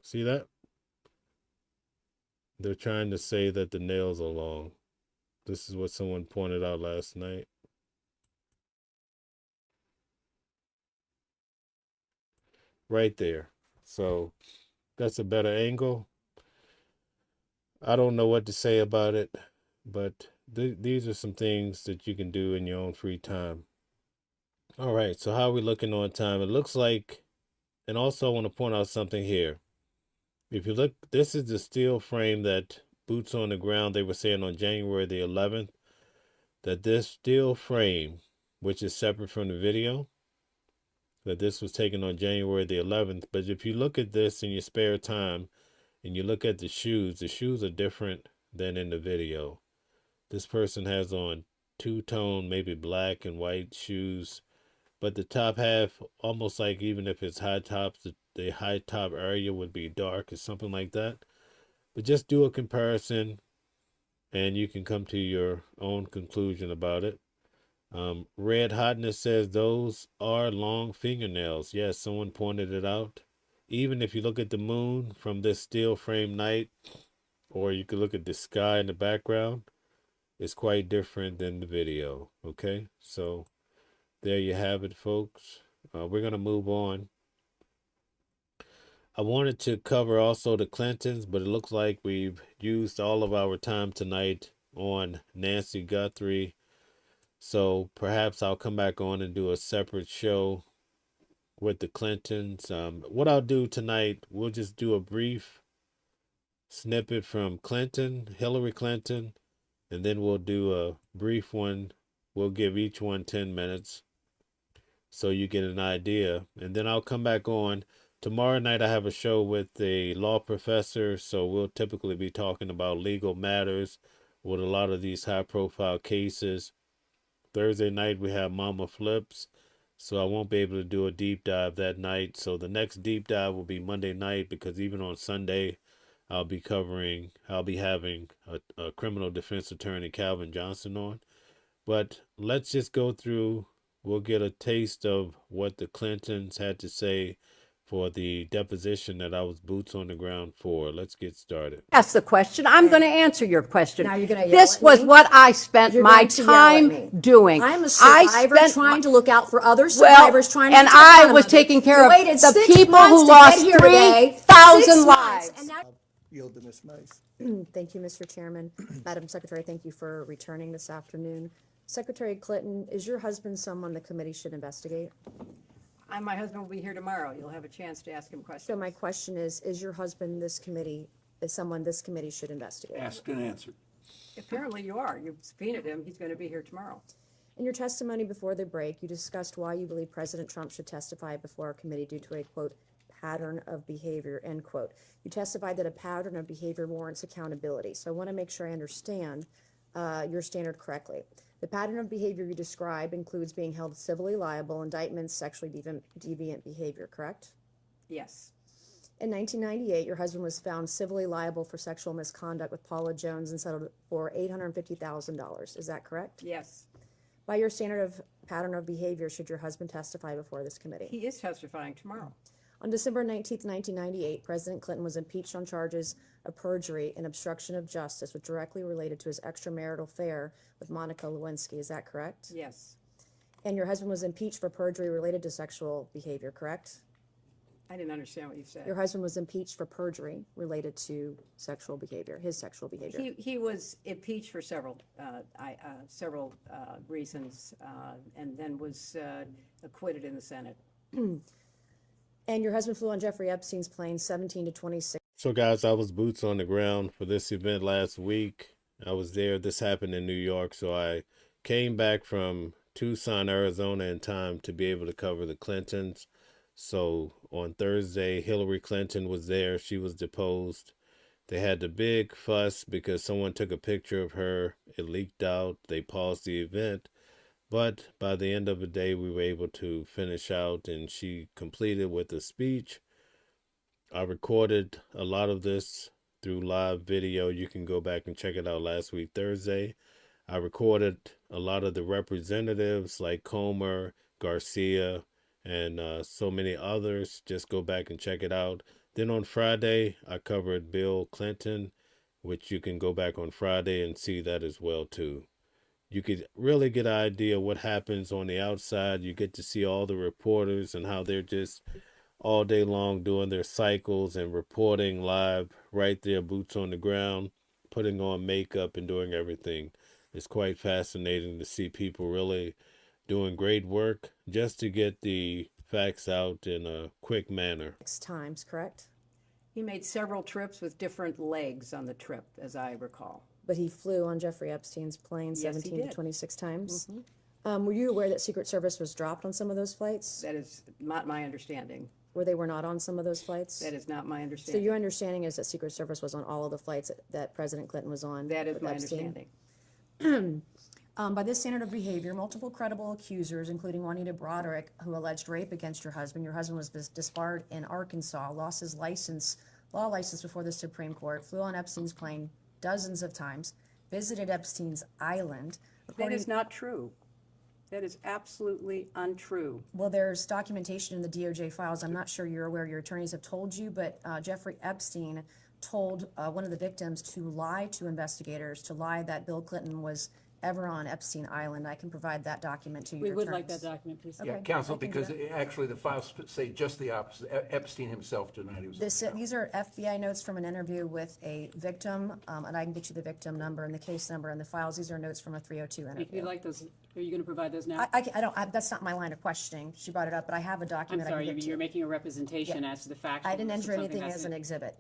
See that? They're trying to say that the nails are long. This is what someone pointed out last night. Right there. So that's a better angle. I don't know what to say about it, but these are some things that you can do in your own free time. All right, so how are we looking on time? It looks like, and also I want to point out something here. If you look, this is the steel frame that Boots on the Ground, they were saying on January the 11th, that this steel frame, which is separate from the video, that this was taken on January the 11th. But if you look at this in your spare time and you look at the shoes are different than in the video. This person has on two-tone, maybe black and white shoes, but the top half, almost like even if it's high tops, the high top area would be dark or something like that. But just do a comparison and you can come to your own conclusion about it. Red Hotness says those are long fingernails. Yes, someone pointed it out. Even if you look at the moon from this steel frame night, or you could look at the sky in the background, it's quite different than the video. Okay, so there you have it, folks. We're going to move on. I wanted to cover also the Clintons, but it looks like we've used all of our time tonight on Nancy Guthrie. So perhaps I'll come back on and do a separate show with the Clintons. What I'll do tonight, we'll just do a brief snippet from Hillary Clinton, and then we'll do a brief one. We'll give each one 10 minutes so you get an idea. And then I'll come back on. Tomorrow night I have a show with a law professor, so we'll typically be talking about legal matters with a lot of these high-profile cases. Thursday night we have Mama Flips, so I won't be able to do a deep dive that night. So the next deep dive will be Monday night, because even on Sunday I'll be having a criminal defense attorney, Calvin Johnson, on. But let's just go through. We'll get a taste of what the Clintons had to say for the deposition that I was boots on the ground for. Let's get started. Ask the question. I'm going to answer your question. Now you're going to yell This at was me? what I spent You're my going to yell at time me. doing. I'm a survivor trying to look out for other survivors, trying to and get to the I bottom was of it. taking care You of waited the 6 people months who to lost get here today. 3,000 6 months, lives. and now- Yield to Ms. Mace. Thank you, Mr. Chairman. Madam Secretary, thank you for returning this afternoon. Secretary Clinton, is your husband someone the committee should investigate? My husband will be here tomorrow. You'll have a chance to ask him questions. So my question is your husband someone this committee should investigate? Asked and answered. Apparently you are. You've subpoenaed him. He's going to be here tomorrow. In your testimony before the break, you discussed why you believe President Trump should testify before our committee due to a, quote, pattern of behavior, end quote. You testified that a pattern of behavior warrants accountability. So I want to make sure I understand your standard correctly. The pattern of behavior you describe includes being held civilly liable, indictments, sexually deviant behavior, correct? Yes. In 1998, your husband was found civilly liable for sexual misconduct with Paula Jones and settled for $850,000. Is that correct? Yes. By your standard of pattern of behavior, should your husband testify before this committee? He is testifying tomorrow. On December 19th, 1998, President Clinton was impeached on charges of perjury and obstruction of justice, which directly related to his extramarital affair with Monica Lewinsky. Is that correct? Yes. And your husband was impeached for perjury related to sexual behavior, correct? I didn't understand what you said. Your husband was impeached for perjury related to sexual behavior, his sexual behavior. He was impeached for several reasons, and then was acquitted in the Senate. And your husband flew on Jeffrey Epstein's plane 17 to 26. So guys, I was boots on the ground for this event last week. I was there. This happened in New York. So I came back from Tucson, Arizona in time to be able to cover the Clintons. So on Thursday, Hillary Clinton was there. She was deposed. They had the big fuss because someone took a picture of her. It leaked out. They paused the event. But by the end of the day, we were able to finish out, and she completed with a speech. I recorded a lot of this through live video. You can go back and check it out last week, Thursday. I recorded a lot of the representatives like Comer, Garcia, and so many others. Just go back and check it out. Then on Friday, I covered Bill Clinton, which you can go back on Friday and see that as well, too. You could really get an idea what happens on the outside. You get to see all the reporters and how they're just all day long doing their cycles and reporting live right there, boots on the ground, putting on makeup and doing everything. It's quite fascinating to see people really doing great work just to get the facts out in a quick manner. 6 times, correct? He made several trips with different legs on the trip, as I recall. But he flew on Jeffrey Epstein's plane Yes, he 17 to did. 26 times. Mhm. Were you aware that Secret Service was dropped on some of those flights? That is not my understanding. Where they were not on some of those flights? That is not my So understanding. your understanding is that Secret Service was on all of the flights that President Clinton was on? That is with my Epstein? understanding. By this standard of behavior, multiple credible accusers, including Juanita Broderick, who alleged rape against your husband was disbarred in Arkansas, lost his law license before the Supreme Court, flew on Epstein's plane dozens of times, visited Epstein's island. That is not true. That is absolutely untrue. Well, there's documentation in the DOJ files. I'm not sure you're aware, your attorneys have told you, but Jeffrey Epstein told one of the victims to lie to investigators, to lie that Bill Clinton was ever on Epstein Island. I can provide that document to you. We would like that document, please. Okay, Yeah, counsel, I can do because that. actually the files say just the opposite. Epstein himself denied he was. These are FBI notes from an interview with a victim, and I can get you the victim number and the case number and the files. These are notes from a 302 interview. If you'd like those, are you going to provide those now? That's not my line of questioning. She brought it up, but I have a I'm document. sorry, I can get to you're you. making a representation Yeah. as to the facts. I didn't enter anything as an exhibit.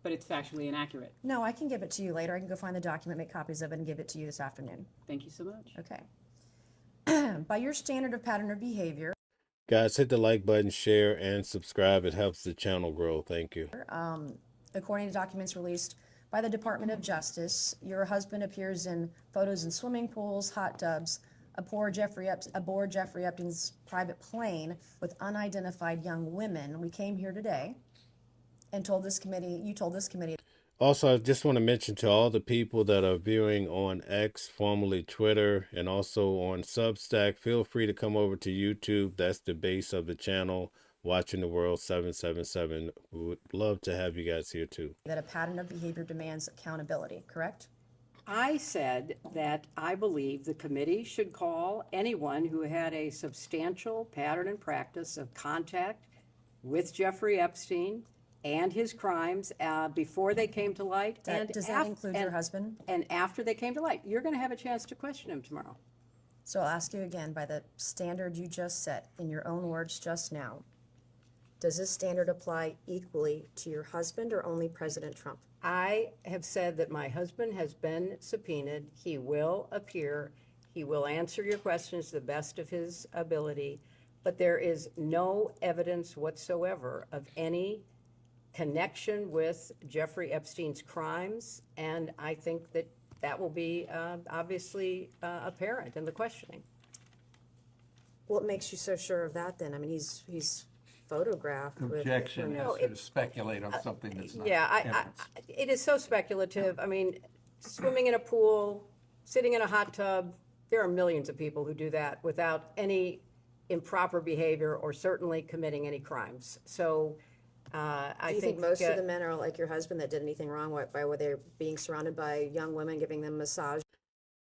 but it's factually inaccurate. No, I can give it to you later. I can go find the document, make copies of it, and give it to you this afternoon. Thank you so much. Okay. By your standard of pattern of behavior, Guys, hit the like button, share, and subscribe. It helps the channel grow. Thank you. according to documents released by the Department of Justice, your husband appears in photos in swimming pools, hot tubs, aboard Jeffrey Epstein's private plane with unidentified young women. We came here today and told this committee, you told this committee. Also, I just want to mention to all the people that are viewing on X, formerly Twitter, and also on Substack, feel free to come over to YouTube. That's the base of the channel, Watching the World 777. We would love to have you guys here too. That a pattern of behavior demands accountability, correct? I said that I believe the committee should call anyone who had a substantial pattern and practice of contact with Jeffrey Epstein and his crimes before they came to light. Does that include your husband? And after they came to light. You're going to have a chance to question him tomorrow. So I'll ask you again, by the standard you just set, in your own words just now, does this standard apply equally to your husband or only President Trump? I have said that my husband has been subpoenaed. He will appear. He will answer your questions to the best of his ability. But there is no evidence whatsoever of any connection with Jeffrey Epstein's crimes. And I think that that will be obviously apparent in the questioning. What makes you so sure of that then? I mean, he's photographed Objection with... is to speculate on something that's not Yeah, evidence. it is so speculative. I mean, swimming in a pool, sitting in a hot tub, there are millions of people who do that without any improper behavior or certainly committing any crimes. So Do you think most of the men are like your husband that did anything wrong by where they're being surrounded by young women, giving them massage?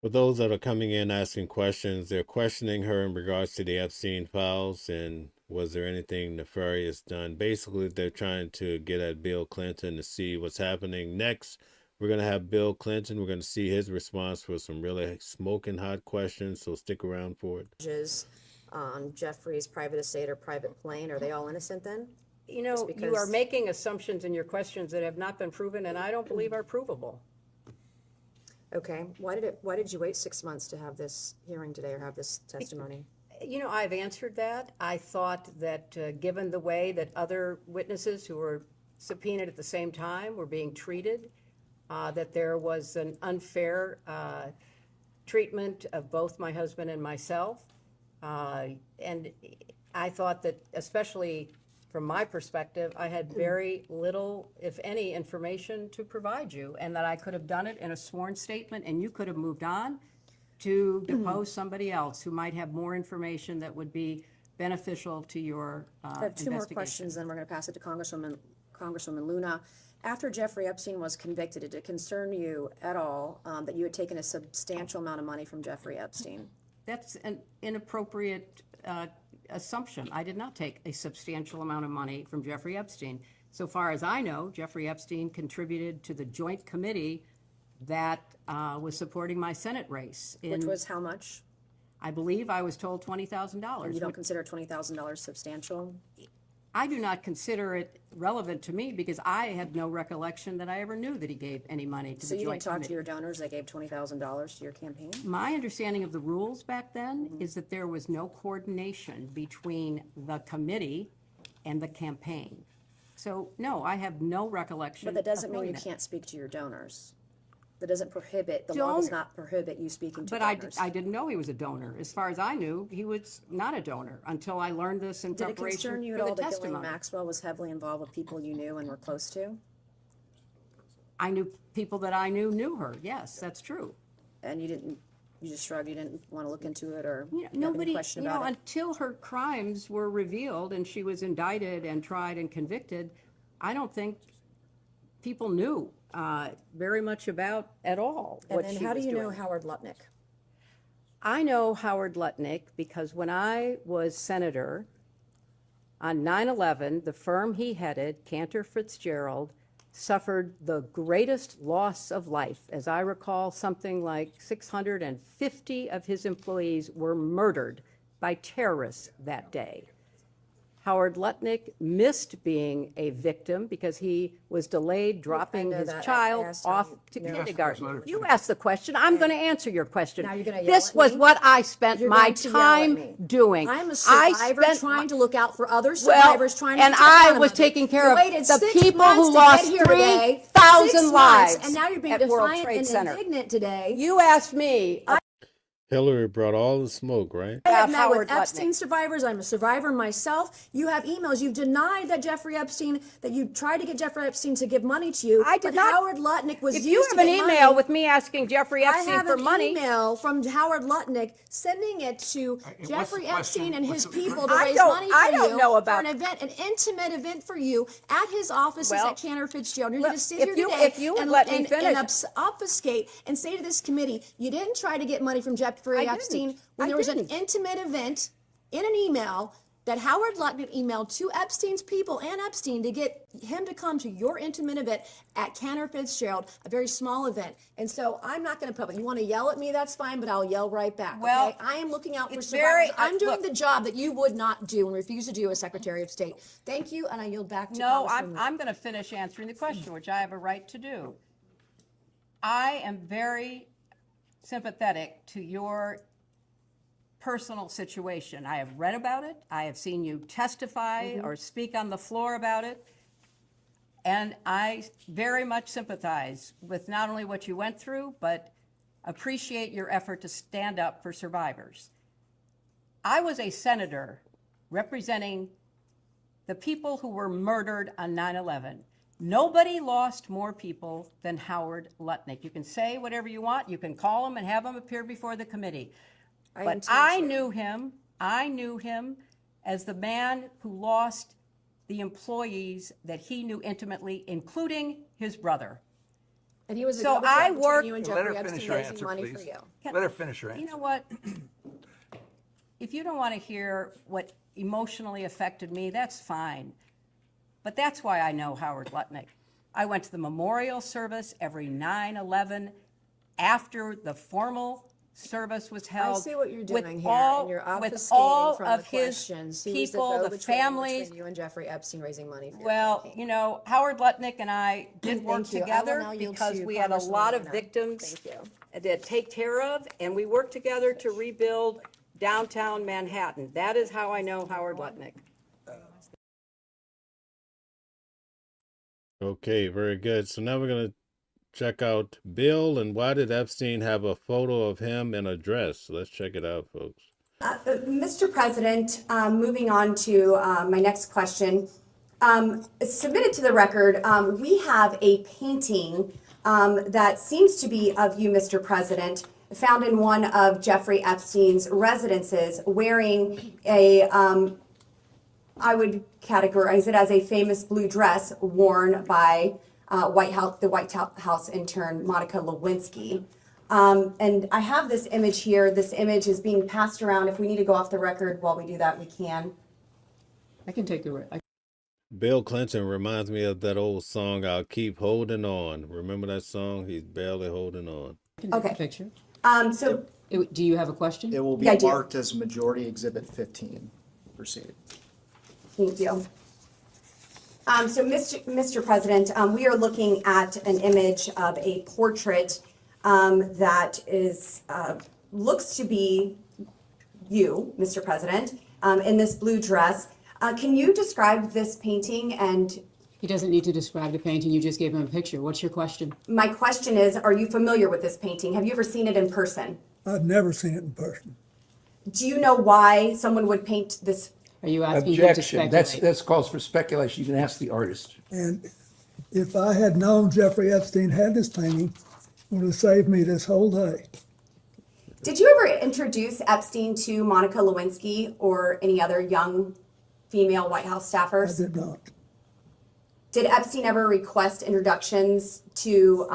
For those that are coming in asking questions, they're questioning her in regards to the Epstein files and was there anything nefarious done. Basically, they're trying to get at Bill Clinton to see what's happening. Next, we're going to have Bill Clinton. We're going to see his response for some really smoking hot questions, so stick around for it. On Jeffrey's private estate or private plane, are they all innocent then? You know, you are making assumptions in your questions that have not been proven and I don't believe are provable. Okay, why did you wait 6 months to have this hearing today or have this testimony? You know, I've answered that. I thought that given the way that other witnesses who were subpoenaed at the same time were being treated, that there was an unfair treatment of both my husband and myself. And I thought that, especially from my perspective, I had very little, if any, information to provide you, and that I could have done it in a sworn statement, and you could have moved on to depose somebody else who might have more information that would be beneficial to your I have two more questions, then we're going to pass it to Congresswoman Luna. After Jeffrey Epstein was convicted, did it concern you at all that you had taken a substantial amount of money from Jeffrey Epstein? That's an inappropriate assumption. I did not take a substantial amount of money from Jeffrey Epstein. So far as I know, Jeffrey Epstein contributed to the joint committee that was supporting my Senate race. Which was how much? I believe I was told $20,000. And you don't consider $20,000 substantial? I do not consider it relevant to me because I had no recollection that I ever knew that he gave any money to the joint committee. So you didn't talk to your donors that gave $20,000 to your campaign? My understanding of the rules back then is that there was no coordination between the committee and the campaign. So, no, I have no recollection. But that doesn't mean you can't speak to your donors. That doesn't prohibit, the law does not prohibit you speaking to donors. But I didn't know he was a donor. As far as I knew, he was not a donor until I learned this in preparation for the testimony. Did it concern you at all that Ghislaine Maxwell was heavily involved with people you knew and were close to? I knew people that I knew her. Yes, that's true. And you just shrugged, you didn't want to look into it or nobody, have any question about it? Until her crimes were revealed and she was indicted and tried and convicted, I don't think people knew very much about at all what she was doing. And then how do you know Howard Lutnick? I know Howard Lutnick because when I was senator on 9/11, the firm he headed, Cantor Fitzgerald, suffered the greatest loss of life. As I recall, something like 650 of his employees were murdered by terrorists that day. Howard Lutnick missed being a victim because he was delayed dropping know his that. I child asked off him. to No. kindergarten. You asked the question. I'm going to answer your question. Now you're gonna yell This at was me? what I spent You're my going to yell at time me. doing. I'm a I survivor spent trying to look out for other Well, survivors, trying to and protect I one was another. taking care You of waited the 6 people months who to lost get here today. 3,000 6 months, lives and now you're being at World defiant Trade and Center. indignant today. You asked me Hillary brought all the smoke, right? I have about met Howard with Epstein Lutnick. survivors. I'm a survivor myself. You have emails. You've denied that Jeffrey Epstein, that you tried to get Jeffrey Epstein to give money to you. I did but not. Howard Lutnick was If used you to have an get email money. with me asking Jeffrey I Epstein have for an money, email from Howard Lutnick sending it to what's the Jeffrey question? Epstein and his What's the- people to I raise don't- money for I don't you know about- for an event, an intimate event for you at his offices Well, at Cantor Fitzgerald. You're look, going to sit if here you- today if you would and, let me and, finish. and obfuscate and say to this committee, you didn't try to get money from Jeffrey I Epstein didn't. when I there was didn't. an intimate event in an email that Howard Lutnick emailed to Epstein's people and Epstein to get him to come to your intimate event at Cantor Fitzgerald, a very small event. And so I'm not going to public. You want to yell at me, that's fine, but I'll yell right back. Well, okay? I am looking out for it's survivors. very- I'm doing look. the job that you would not do and refuse to do as Secretary of State. Thank you, and I yield back to no, Congresswoman. I'm going to finish answering the question, which I have a right to do. I am very sympathetic to your personal situation. I have read about it. I have seen you testify or speak on the floor about it. And I very much sympathize with not only what you went through, but appreciate your effort to stand up for survivors. I was a senator representing the people who were murdered on 9/11. Nobody lost more people than Howard Lutnick. You can say whatever you want. You can call him and have him appear before the committee. But I knew him as the man who lost the employees that he knew intimately, including his brother. And he was a So go-between I between worked. you and Let Jeffrey her finish Epstein her raising answer, money please. for you. Let her finish her answer. You know what? If you don't want to hear what emotionally affected me, that's fine. But that's why I know Howard Lutnick. I went to the memorial service every 9/11 after the formal service was held. I see what you're with doing here, all- and you're with obfuscating all from of the his questions. He was people, the go-between families. between you and Jeffrey Epstein raising money for your Well, campaign. you know, Howard Lutnick and I did Thank work you. I will together now yield because to we had a lot of Congresswoman Warner. victims Thank you. to take care of, and we worked together to rebuild downtown Manhattan. That is how I know Howard Lutnick. Okay, very good. So now we're going to check out Bill, and why did Epstein have a photo of him in a dress? So let's check it out, folks. Mr. President, moving on to my next question. Submitted to the record, we have a painting that seems to be of you, Mr. President, found in one of Jeffrey Epstein's residences, wearing a, I would categorize it as a famous blue dress worn by the White House intern, Monica Lewinsky. And I have this image here. This image is being passed around. If we need to go off the record while we do that, we can. I can take the. Bill Clinton reminds me of that old song, I'll Keep Holding On. Remember that song? He's barely holding on. Okay. Picture. So Do you have a question? It will be Yeah, I do. marked as Majority Exhibit 15. Proceed. Thank you. So, Mr. President, we are looking at an image of a portrait that is looks to be you, Mr. President, in this blue dress. Can you describe this painting? And He doesn't need to describe the painting. You just gave him a picture. What's your question? my question is, are you familiar with this painting? Have you ever seen it in person? I've never seen it in person. Do you know why someone would paint this? Are you asking him to Objection. speculate? That's calls for speculation. You can ask the artist. And if I had known Jeffrey Epstein had this painting, it would have saved me this whole day. Did you ever introduce Epstein to Monica Lewinsky or any other young female White House staffers? I did not. Did Epstein ever request introductions to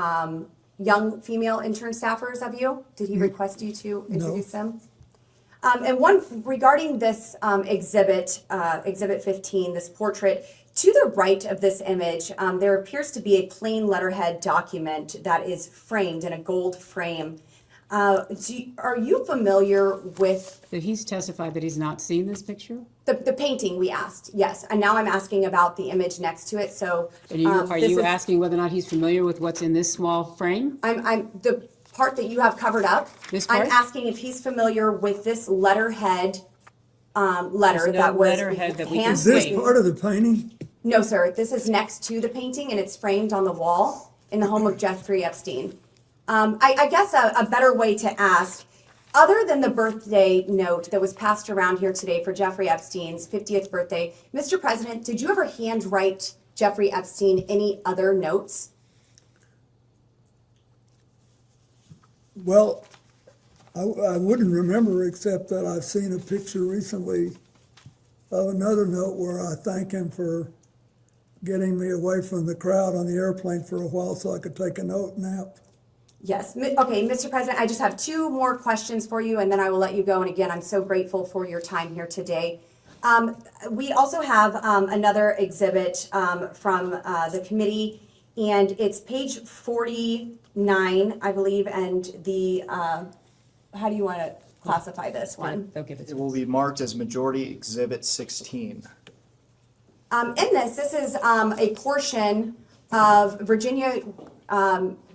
young female intern staffers of you? Did he request you to introduce them? And one regarding this exhibit 15, this portrait, to the right of this image, there appears to be a plain letterhead document that is framed in a gold frame. Are you familiar with That he's testified that he's not seen this picture? the painting we asked? Yes, and now I'm asking about the image next to it. So Are you asking whether or not he's familiar with what's in this small frame? I'm the part that you have covered up. This part? I'm asking if he's familiar with this letterhead letter There's no that was letterhead that we can Is this see. part of the painting? No, sir. This is next to the painting, and it's framed on the wall in the home of Jeffrey Epstein. I guess a better way to ask, other than the birthday note that was passed around here today for Jeffrey Epstein's 50th birthday, Mr. President, did you ever handwrite Jeffrey Epstein any other notes? Well, I wouldn't remember, except that I've seen a picture recently of another note where I thank him for getting me away from the crowd on the airplane for a while so I could take a nap. Yes. Okay, Mr. President, I just have two more questions for you, and then I will let you go. And again, I'm so grateful for your time here today. We also have another exhibit from the committee, and it's page 49, I believe, and the, how do you want to classify this one? They'll give it to It will be marked as Majority Exhibit 16. In this is a portion of Virginia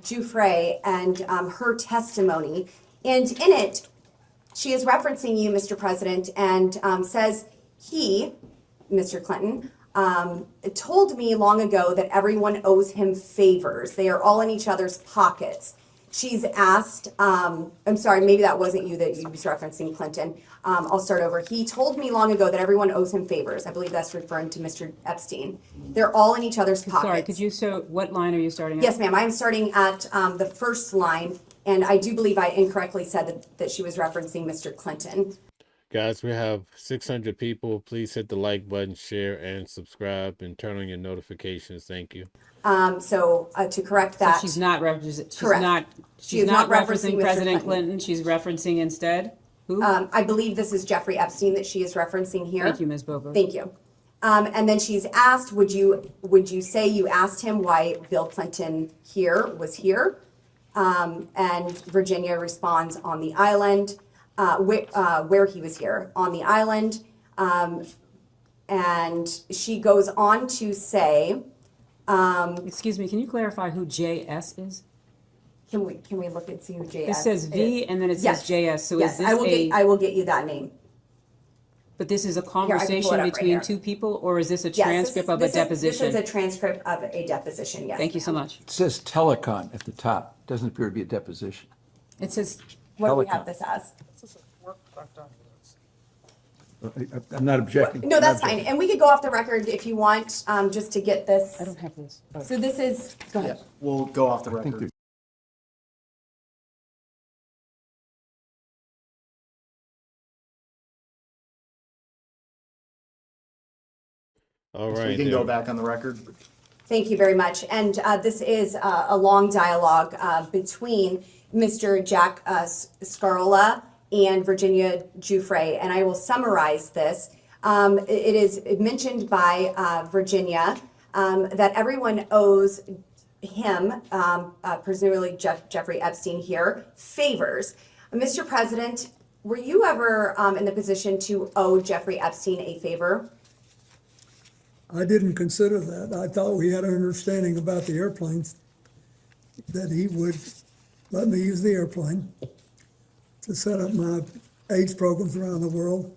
Giuffre and her testimony. And in it, she is referencing you, Mr. President, and says he, Mr. Clinton, told me long ago that everyone owes him favors. They are all in each other's pockets. She's asked, I'm sorry, maybe that wasn't you that you was referencing Clinton. I'll start over. He told me long ago that everyone owes him favors. I believe that's referring to Mr. Epstein. They're all in each other's pockets. Sorry, could you show, what line are you starting at? Yes, ma'am. I'm starting at the first line, and I do believe I incorrectly said that she was referencing Mr. Clinton. Guys, we have 600 people. Please hit the like button, share, and subscribe, and turn on your notifications. Thank you. So to correct that, So she's not referencing. Correct. She She's is not not referencing referencing Mr. President Clinton. Clinton. She's referencing instead who? I believe this is Jeffrey Epstein that she is referencing here. Thank you, Ms. Bober. Thank you. And then she's asked, would you say you asked him why Bill Clinton was here? And Virginia responds on the island, where he was here, on the island. And she goes on to say, Excuse me, can you clarify who JS is? Can we look and see who JS is? It says V and then it says JS. So yes, is this I will get you that name. But this is a Here, I can pull it conversation up right between here. two people, or is this a Yes, transcript of a deposition? This is a transcript of a deposition, yes. Thank you so much. It says telecon at the top. Doesn't appear to be a deposition. It says, What do we Telecom. have this as? I'm not objecting. No, that's fine. And we could go off the record if you want, just to get this. I don't have this. Oh. So this is, go ahead. We'll go off the record. All So right. we can there- go back on the record. Thank you very much. And this is a long dialogue between Mr. Jack Scarola and Virginia Giuffre, and I will summarize this. It is mentioned by Virginia that everyone owes him, presumably Jeffrey Epstein here, favors. Mr. President, were you ever in the position to owe Jeffrey Epstein a favor? I didn't consider that. I thought we had an understanding about the airplanes, that he would let me use the airplane to set up my AIDS programs around the world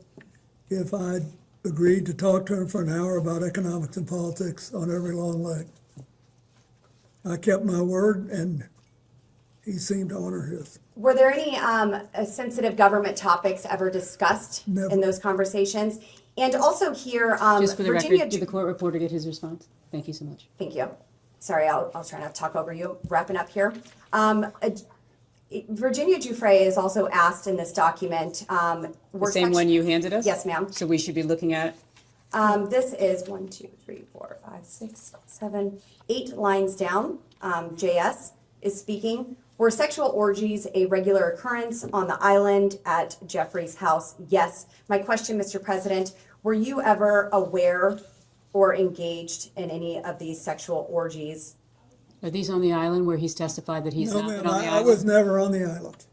if I'd agreed to talk to him for an hour about economics and politics on every long leg. I kept my word, and he seemed to honor his. Were there any sensitive government topics ever discussed Never. in those conversations? And also here, Just for the Virginia. record, did the court reporter get his response? Thank you so much. Thank you. Sorry, I'll try not to talk over you. Wrapping up here. Virginia Giuffre is also asked in this document. The same one you handed us? Yes, ma'am. So we should be looking at? This is 1, 2, 3, 4, 5, 6, 7, 8 lines down. JS is speaking. Were sexual orgies a regular occurrence on the island at Jeffrey's house? Yes. My question, Mr. President, were you ever aware or engaged in any of these sexual orgies? Are these on the island where he's testified that he's No, not ma'am, been on the I island? was never on the island.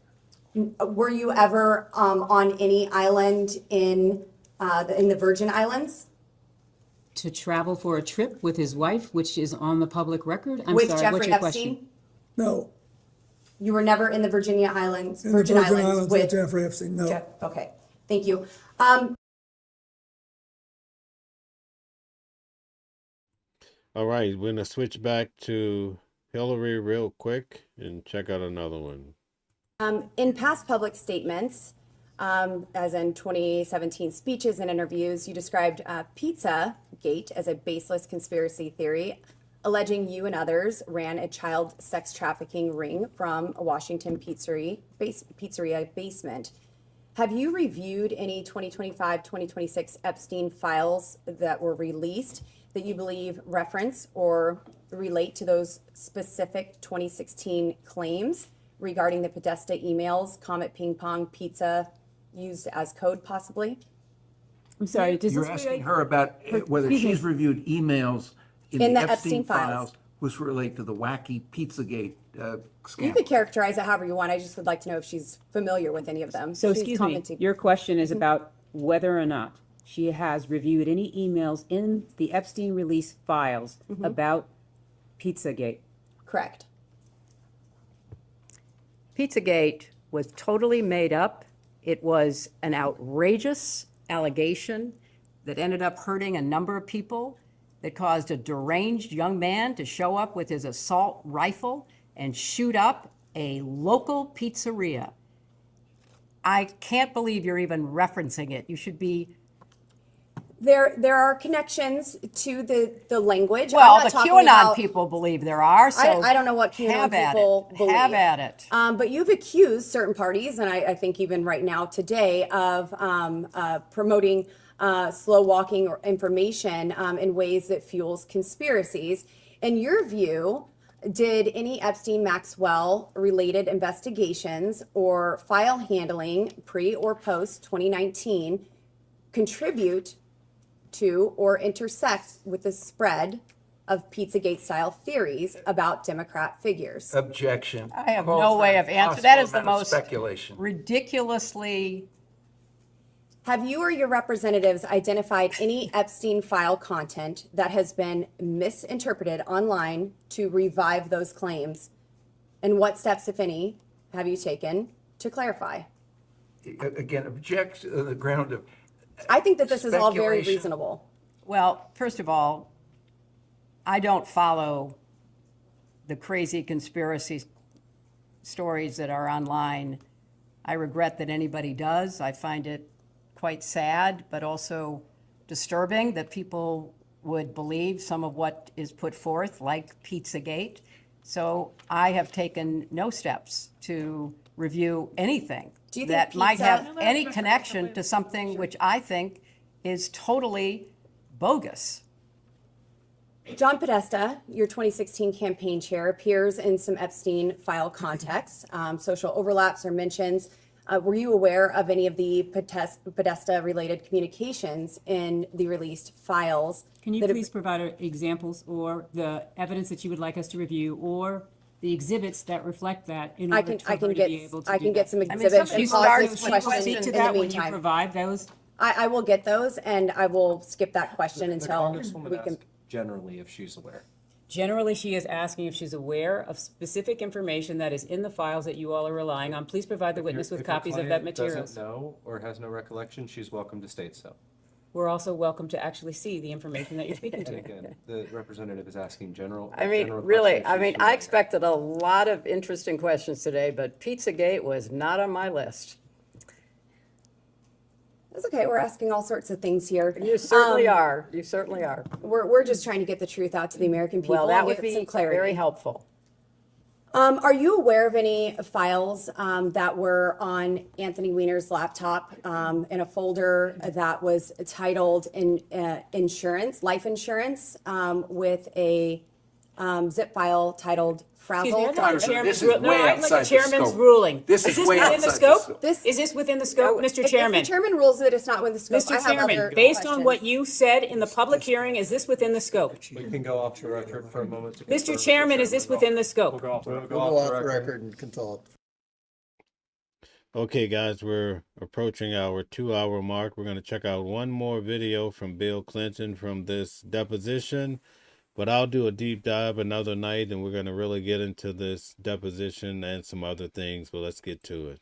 Were you ever on any island in the Virgin Islands? To travel for a trip with his wife, which is on the public record? I'm With sorry, Jeffrey what's your Epstein? question? No, You were never in the Virgin Islands in the Virgin Islands with Jeffrey Epstein, no. Okay, thank you. All right, we're going to switch back to Hillary real quick and check out another one. In past public statements, as in 2017 speeches and interviews, you described Pizzagate as a baseless conspiracy theory, alleging you and others ran a child sex trafficking ring from a Washington pizzeria basement. Have you reviewed any 2025-2026 Epstein files that were released that you believe reference or relate to those specific 2016 claims regarding the Podesta emails, Comet Ping Pong Pizza used as code possibly? I'm sorry, does You're this asking relate? her about whether Excuse me. she's reviewed emails In the Epstein files. which relate to the wacky Pizzagate You scandal. could characterize it however you want. I just would like to know if she's familiar with any of them. So She's excuse me, commenting. your question is about whether or not she has reviewed any emails in the Epstein release files about Pizzagate. Correct. Pizzagate was totally made up. It was an outrageous allegation that ended up hurting a number of people, that caused a deranged young man to show up with his assault rifle and shoot up a local pizzeria. I can't believe you're even referencing it. You should be. There are connections to the language. Well, I'm the not talking QAnon about- people believe there are, so. I don't know what QAnon have at people it. believe. Have at it. But you've accused certain parties, and I think even right now today, of promoting slow walking or information in ways that fuels conspiracies. In your view, did any Epstein-Maxwell related investigations or file handling pre or post 2019 contribute to or intersect with the spread of Pizzagate style theories about Democrat figures? Objection. I have Calls no for way an of answering. That is the impossible amount of most speculation. ridiculously. Have you or your representatives identified any Epstein file content that has been misinterpreted online to revive those claims? And what steps, if any, have you taken to clarify? Again, object on the ground of I think that this is all very speculation. reasonable. Well, first of all, I don't follow the crazy conspiracy stories that are online. I regret that anybody does. I find it quite sad, but also disturbing that people would believe some of what is put forth, like Pizzagate. So I have taken no steps to review anything Do you think that might have pizza- any connection to something which I think is totally bogus. John Podesta, your 2016 campaign chair, appears in some Epstein file contexts. Social overlaps or mentions. Were you aware of any of the Podesta-related communications in the released files? Can you that have- please provide examples or the evidence that you would like us to review or the exhibits that reflect that in I order can- for I her can to get- be able to I do can get that? some I mean, exhibits somebody and starts pause with this you question speak in to the that when you meantime. provide those. I will get those, and I will skip that question The until Congresswoman we can. asked generally if she's aware. Generally, she is asking if she's aware of specific information that is in the files that you all are relying on. Please provide the witness with If your copies of that client materials. doesn't know or has no recollection, she's welcome to state so. We're also welcome to actually see the information that you're speaking And to. again, the representative is asking general. I mean, general really, questions. I She's mean, I familiar. expected a lot of interesting questions today, but Pizzagate was not on my list. It's okay. We're asking all sorts of things here. You certainly are. You certainly are. We're just trying to get the truth out to the American people Well, that and would get be some clarity. very helpful. Are you aware of any files that were on Anthony Weiner's laptop in a folder that was titled "Insurance, Life Insurance," with a zip file titled Excuse me, "Frazzle"? I'd like the chairman's, This is no, way I'd like outside the the chairman's scope. ruling. This is way within the outside the scope? scope. This- Is this within the scope, Mr. If Chairman? the chairman rules that it's not within the scope, I Mr. have Chairman, other based on questions. what you said in the public hearing, is this within the scope? We can go off the record for a moment. to confirm Mr. if the Chairman, is this chairman within the will- scope? We'll go off the We'll record. go off the record and consult. Okay, guys, we're approaching our 2-hour mark. We're going to check out one more video from Bill Clinton from this deposition, but I'll do a deep dive another night, and we're going to really get into this deposition and some other things, but let's get to it.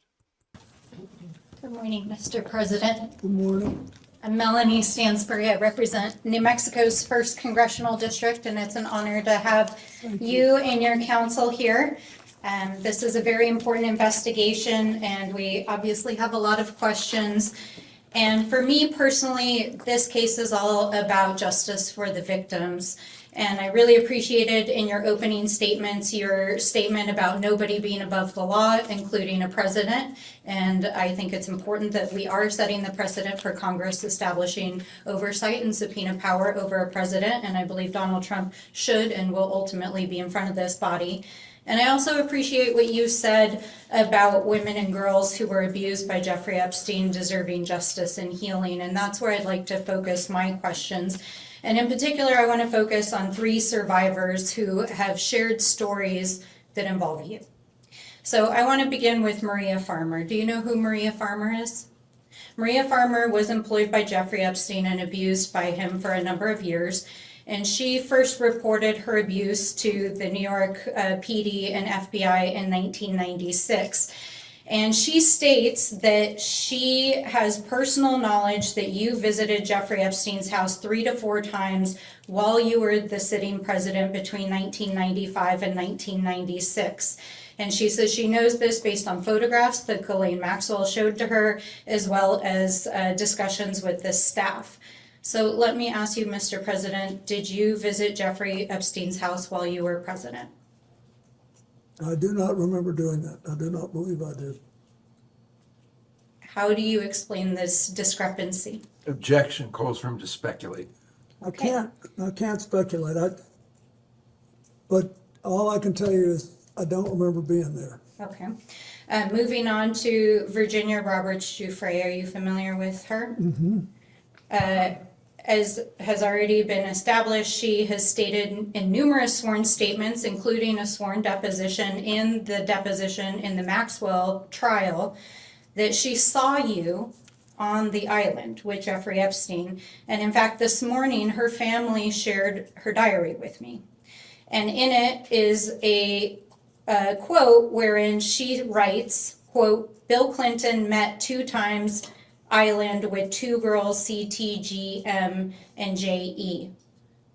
Good morning, Mr. President. Good morning. I'm Melanie Stansbury. I represent New Mexico's 1st Congressional District, and it's an honor to have you and your counsel here. This is a very important investigation, and we obviously have a lot of questions. And for me personally, this case is all about justice for the victims. And I really appreciated in your opening statements, your statement about nobody being above the law, including a president. And I think it's important that we are setting the precedent for Congress establishing oversight and subpoena power over a president. And I believe Donald Trump should and will ultimately be in front of this body. And I also appreciate what you said about women and girls who were abused by Jeffrey Epstein deserving justice and healing. And that's where I'd like to focus my questions. And in particular, I want to focus on 3 survivors who have shared stories that involve you. So I want to begin with Maria Farmer. Do you know who Maria Farmer is? Maria Farmer was employed by Jeffrey Epstein and abused by him for a number of years. And she first reported her abuse to the New York PD and FBI in 1996. And she states that she has personal knowledge that you visited Jeffrey Epstein's house 3 to 4 times while you were the sitting president between 1995 and 1996. And she says she knows this based on photographs that Ghislaine Maxwell showed to her, as well as discussions with the staff. So let me ask you, Mr. President, did you visit Jeffrey Epstein's house while you were president? I do not remember doing that. I do not believe I did. How do you explain this discrepancy? Objection, calls for him to speculate. I can't speculate. But all I can tell you is I don't remember being there. Okay. Moving on to Virginia Roberts Giuffre. Are you familiar with her? Mm-hmm. As has already been established, she has stated in numerous sworn statements, including a sworn deposition in the Maxwell trial, that she saw you on the island with Jeffrey Epstein. And in fact, this morning, her family shared her diary with me. And in it is a quote wherein she writes, quote, Bill Clinton met 2 times island with 2 girls, CT, GM, and JE.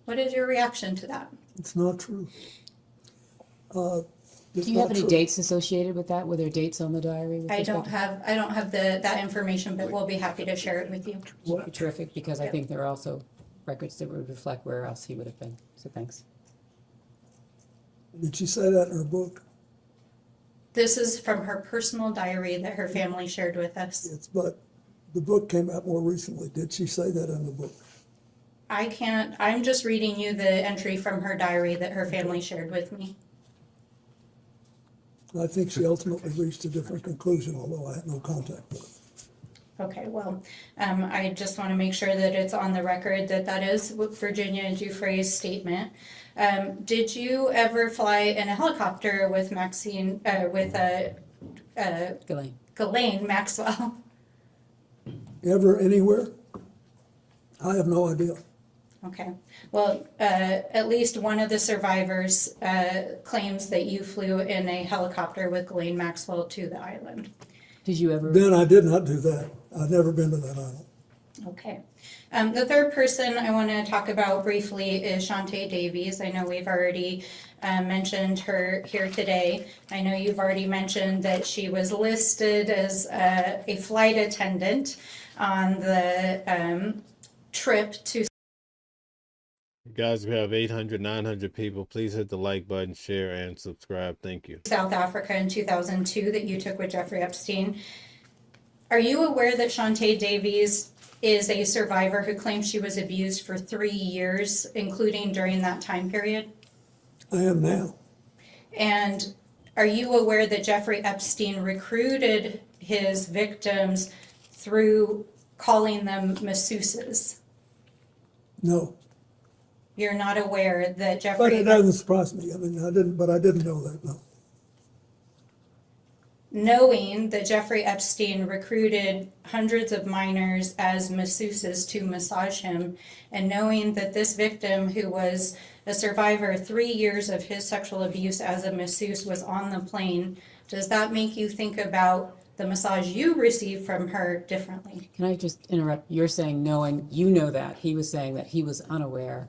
What is your reaction to that? It's not true. Do you have any dates associated with that? Were there dates on the diary? I don't have that information, but we'll be happy to share it with you. Would be terrific, because I think there are also records that would reflect where else he would have been. So thanks. Did she say that in her book? This is from her personal diary that her family shared with us. But the book came out more recently. Did she say that in the book? I'm just reading you the entry from her diary that her family shared with me. I think she ultimately reached a different conclusion, although I had no contact with her. Okay, well, I just want to make sure that it's on the record that is Virginia Giuffre's statement. Did you ever fly in a helicopter with Ghislaine Maxwell? Ever, anywhere? I have no idea. Okay, well, at least one of the survivors claims that you flew in a helicopter with Ghislaine Maxwell to the island. Did you ever? Then I did not do that. I've never been to that island. Okay. The third person I want to talk about briefly is Shantae Davies. I know we've already mentioned her here today. I know you've already mentioned that she was listed as a flight attendant on the trip to. Guys, we have 800, 900 people. Please hit the like button, share, and subscribe. Thank you. South Africa in 2002 that you took with Jeffrey Epstein. Are you aware that Shantae Davies is a survivor who claims she was abused for 3 years, including during that time period? I am now. And are you aware that Jeffrey Epstein recruited his victims through calling them masseuses? No. You're not aware that Jeffrey... But it doesn't surprise me. I mean, I didn't know that, no. knowing that Jeffrey Epstein recruited hundreds of minors as masseuses to massage him, and knowing that this victim, who was a survivor 3 years of his sexual abuse as a masseuse, was on the plane, does that make you think about the massage you received from her differently? Can I just interrupt? You're saying knowing, you know that. He was saying that he was unaware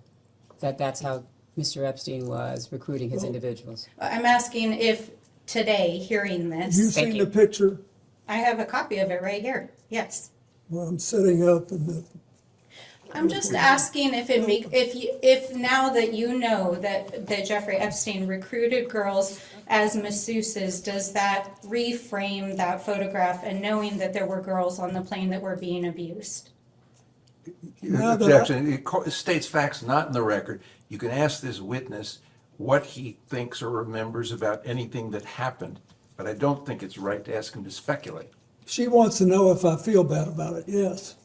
that that's how Mr. Epstein was recruiting his individuals. I'm asking if today, hearing this. You seen the picture? I have a copy of it right here. Yes. Well, I'm sitting up and I'm just asking if now that you know that Jeffrey Epstein recruited girls as masseuses, does that reframe that photograph, and knowing that there were girls on the plane that were being abused? Objection. It states facts not in the record. You can ask this witness what he thinks or remembers about anything that happened, but I don't think it's right to ask him to speculate. she wants to know if I feel bad about it, yes.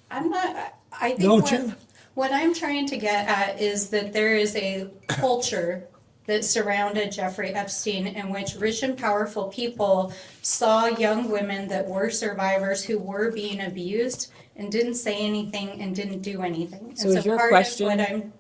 I'm not, I think Don't you? what I'm trying to get at is that there is a culture that surrounded Jeffrey Epstein in which rich and powerful people saw young women that were survivors who were being abused and didn't say anything and didn't do anything. So is your question-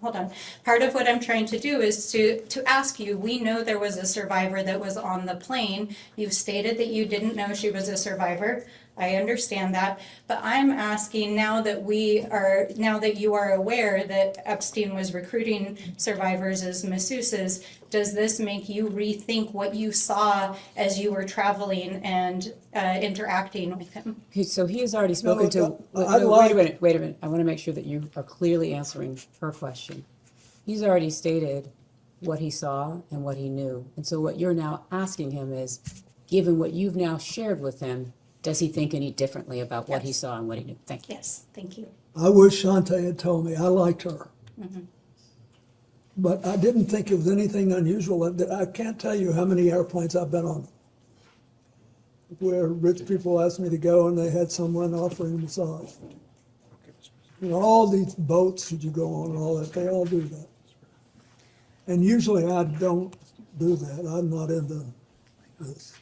Part of what I'm trying to do is to ask you, we know there was a survivor that was on the plane. You've stated that you didn't know she was a survivor. I understand that, but I'm asking now that you are aware that Epstein was recruiting survivors as masseuses, does this make you rethink what you saw as you were traveling and interacting with him? So he has already spoken to, wait a minute. I want to make sure that you are clearly answering her question. He's already stated what he saw and what he knew. And so what you're now asking him is, given what you've now shared with him, does he think any differently about what he saw and what he knew? Thank you. Yes, thank you. I wish Shantae had told me. I liked her. Mhm. But I didn't think it was anything unusual. I can't tell you how many airplanes I've been on where rich people asked me to go and they had someone offering a massage. You know, all these boats that you go on and all that, they all do that. And usually I don't do that. I'm not into this.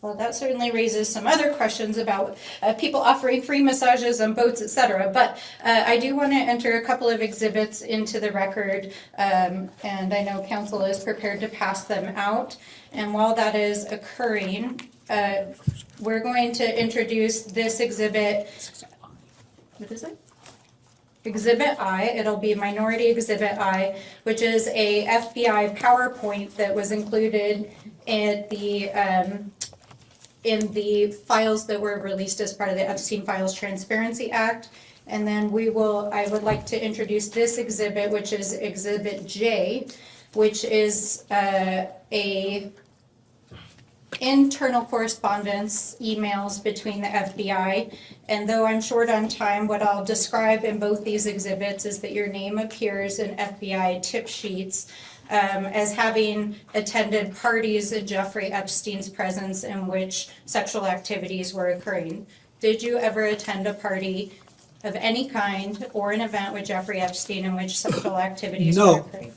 Well, that certainly raises some other questions about people offering free massages on boats, etc. But I do want to enter a couple of exhibits into the record, and I know council is prepared to pass them out. And while that is occurring, we're going to introduce this exhibit. What is it? Exhibit I, it'll be Minority Exhibit I, which is a FBI PowerPoint that was included in the files that were released as part of the Epstein Files Transparency Act. And then I would like to introduce this exhibit, which is Exhibit J, which is a internal correspondence emails between the FBI. And though I'm short on time, what I'll describe in both these exhibits is that your name appears in FBI tip sheets as having attended parties in Jeffrey Epstein's presence in which sexual activities were occurring. Did you ever attend a party of any kind or an event with Jeffrey Epstein in which sexual activities were occurring?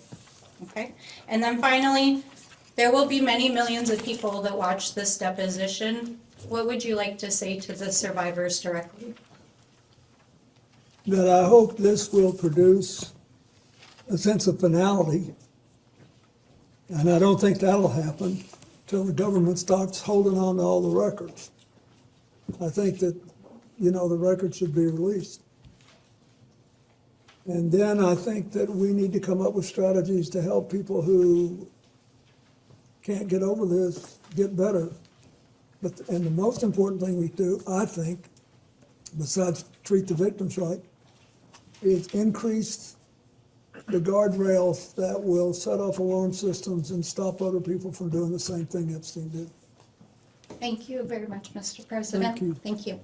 Okay. And then finally, there will be many millions of people that watch this deposition. What would you like to say to the survivors directly? That I hope this will produce a sense of finality. And I don't think that'll happen till the government starts holding on to all the records. I think that, the records should be released. And then I think that we need to come up with strategies to help people who can't get over this get better. And the most important thing we do, I think, besides treat the victims right, is increase the guardrails that will set off alarm systems and stop other people from doing the same thing Epstein did. Thank you very much, Mr. President. Thank you.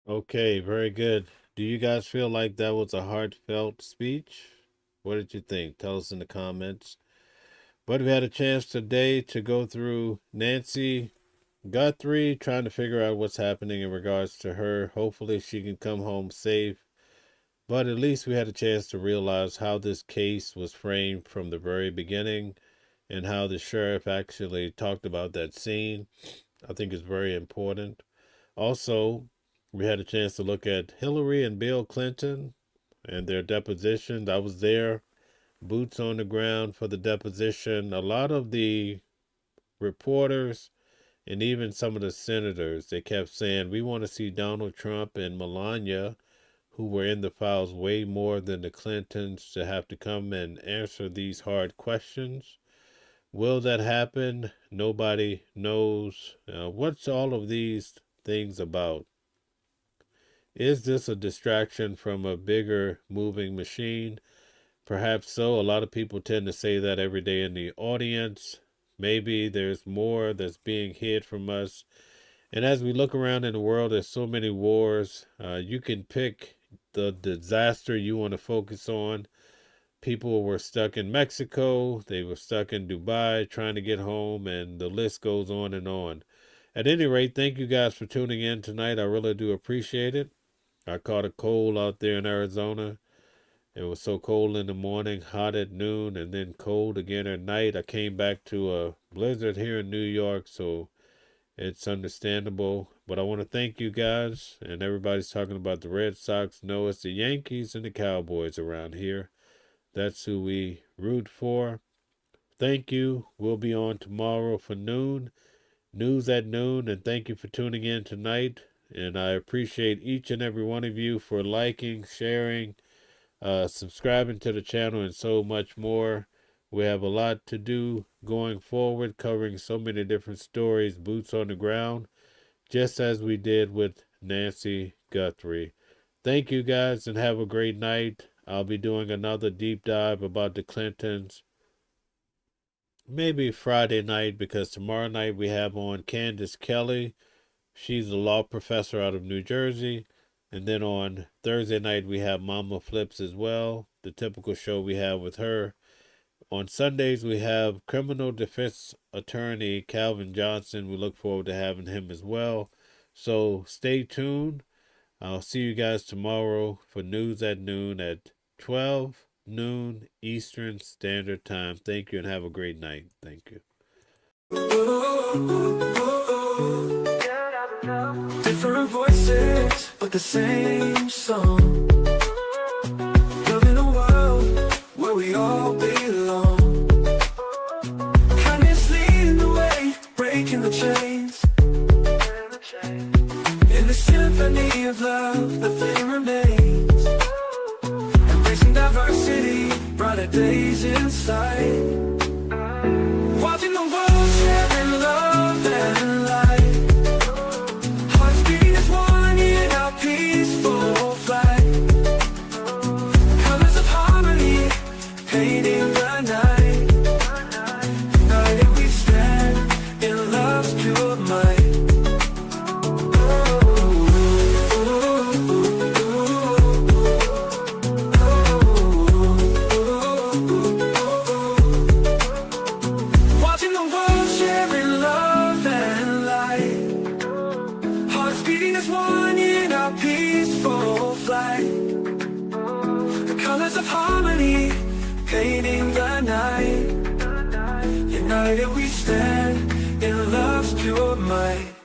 Okay, very good. Do you guys feel like that was a heartfelt speech? What did you think? Tell us in the comments. But we had a chance today to go through Nancy Guthrie, trying to figure out what's happening in regards to her. Hopefully she can come home safe. But at least we had a chance to realize how this case was framed from the very beginning and how the sheriff actually talked about that scene, I think is very important. Also, we had a chance to look at Hillary and Bill Clinton and their depositions. I was there, boots on the ground for the deposition. A lot of the reporters and even some of the senators, they kept saying, we want to see Donald Trump and Melania, who were in the files way more than the Clintons, to have to come and answer these hard questions. Will that happen? Nobody knows. What's all of these things about? Is this a distraction from a bigger moving machine? Perhaps so. A lot of people tend to say that every day in the audience. Maybe there's more that's being hid from us. And as we look around in the world, there's so many wars. You can pick the disaster you want to focus on. People were stuck in Mexico. They were stuck in Dubai trying to get home, and the list goes on and on. At any rate, thank you guys for tuning in tonight. I really do appreciate it. I caught a cold out there in Arizona. It was so cold in the morning, hot at noon, and then cold again at night. I came back to a blizzard here in New York, so it's understandable. But I want to thank you guys, and everybody's talking about the Red Sox. No, it's the Yankees and the Cowboys around here. That's who we root for. Thank you. We'll be on tomorrow for noon, news at noon, and thank you for tuning in tonight. And I appreciate each and every one of you for liking, sharing, subscribing to the channel, and so much more. We have a lot to do going forward, covering so many different stories, boots on the ground, just as we did with Nancy Guthrie. Thank you guys, and have a great night. I'll be doing another deep dive about the Clintons, maybe Friday night, because tomorrow night we have on Candace Kelly. She's a law professor out of New Jersey. And then on Thursday night, we have Mama Flips as well, the typical show we have with her. On Sundays, we have criminal defense attorney Calvin Johnson. We look forward to having him as well. So stay tuned. I'll see you guys tomorrow for news at noon at 12 noon Eastern Standard Time. Thank you and have a great night. Thank you. Different voices, but the same song. Loving a world where we all belong. Kindness leading the way, breaking the chains. In the symphony of love, the flame remains. Embracing diversity, brighter days in sight. Watching the world sharing love and light. Peaceful flight, colors of harmony, painting the night. United we stand in love's pure might. Watching the world sharing love and light. Hearts beating as one in our peaceful flight. The colors of harmony, painting the night. United we stand in love's pure might.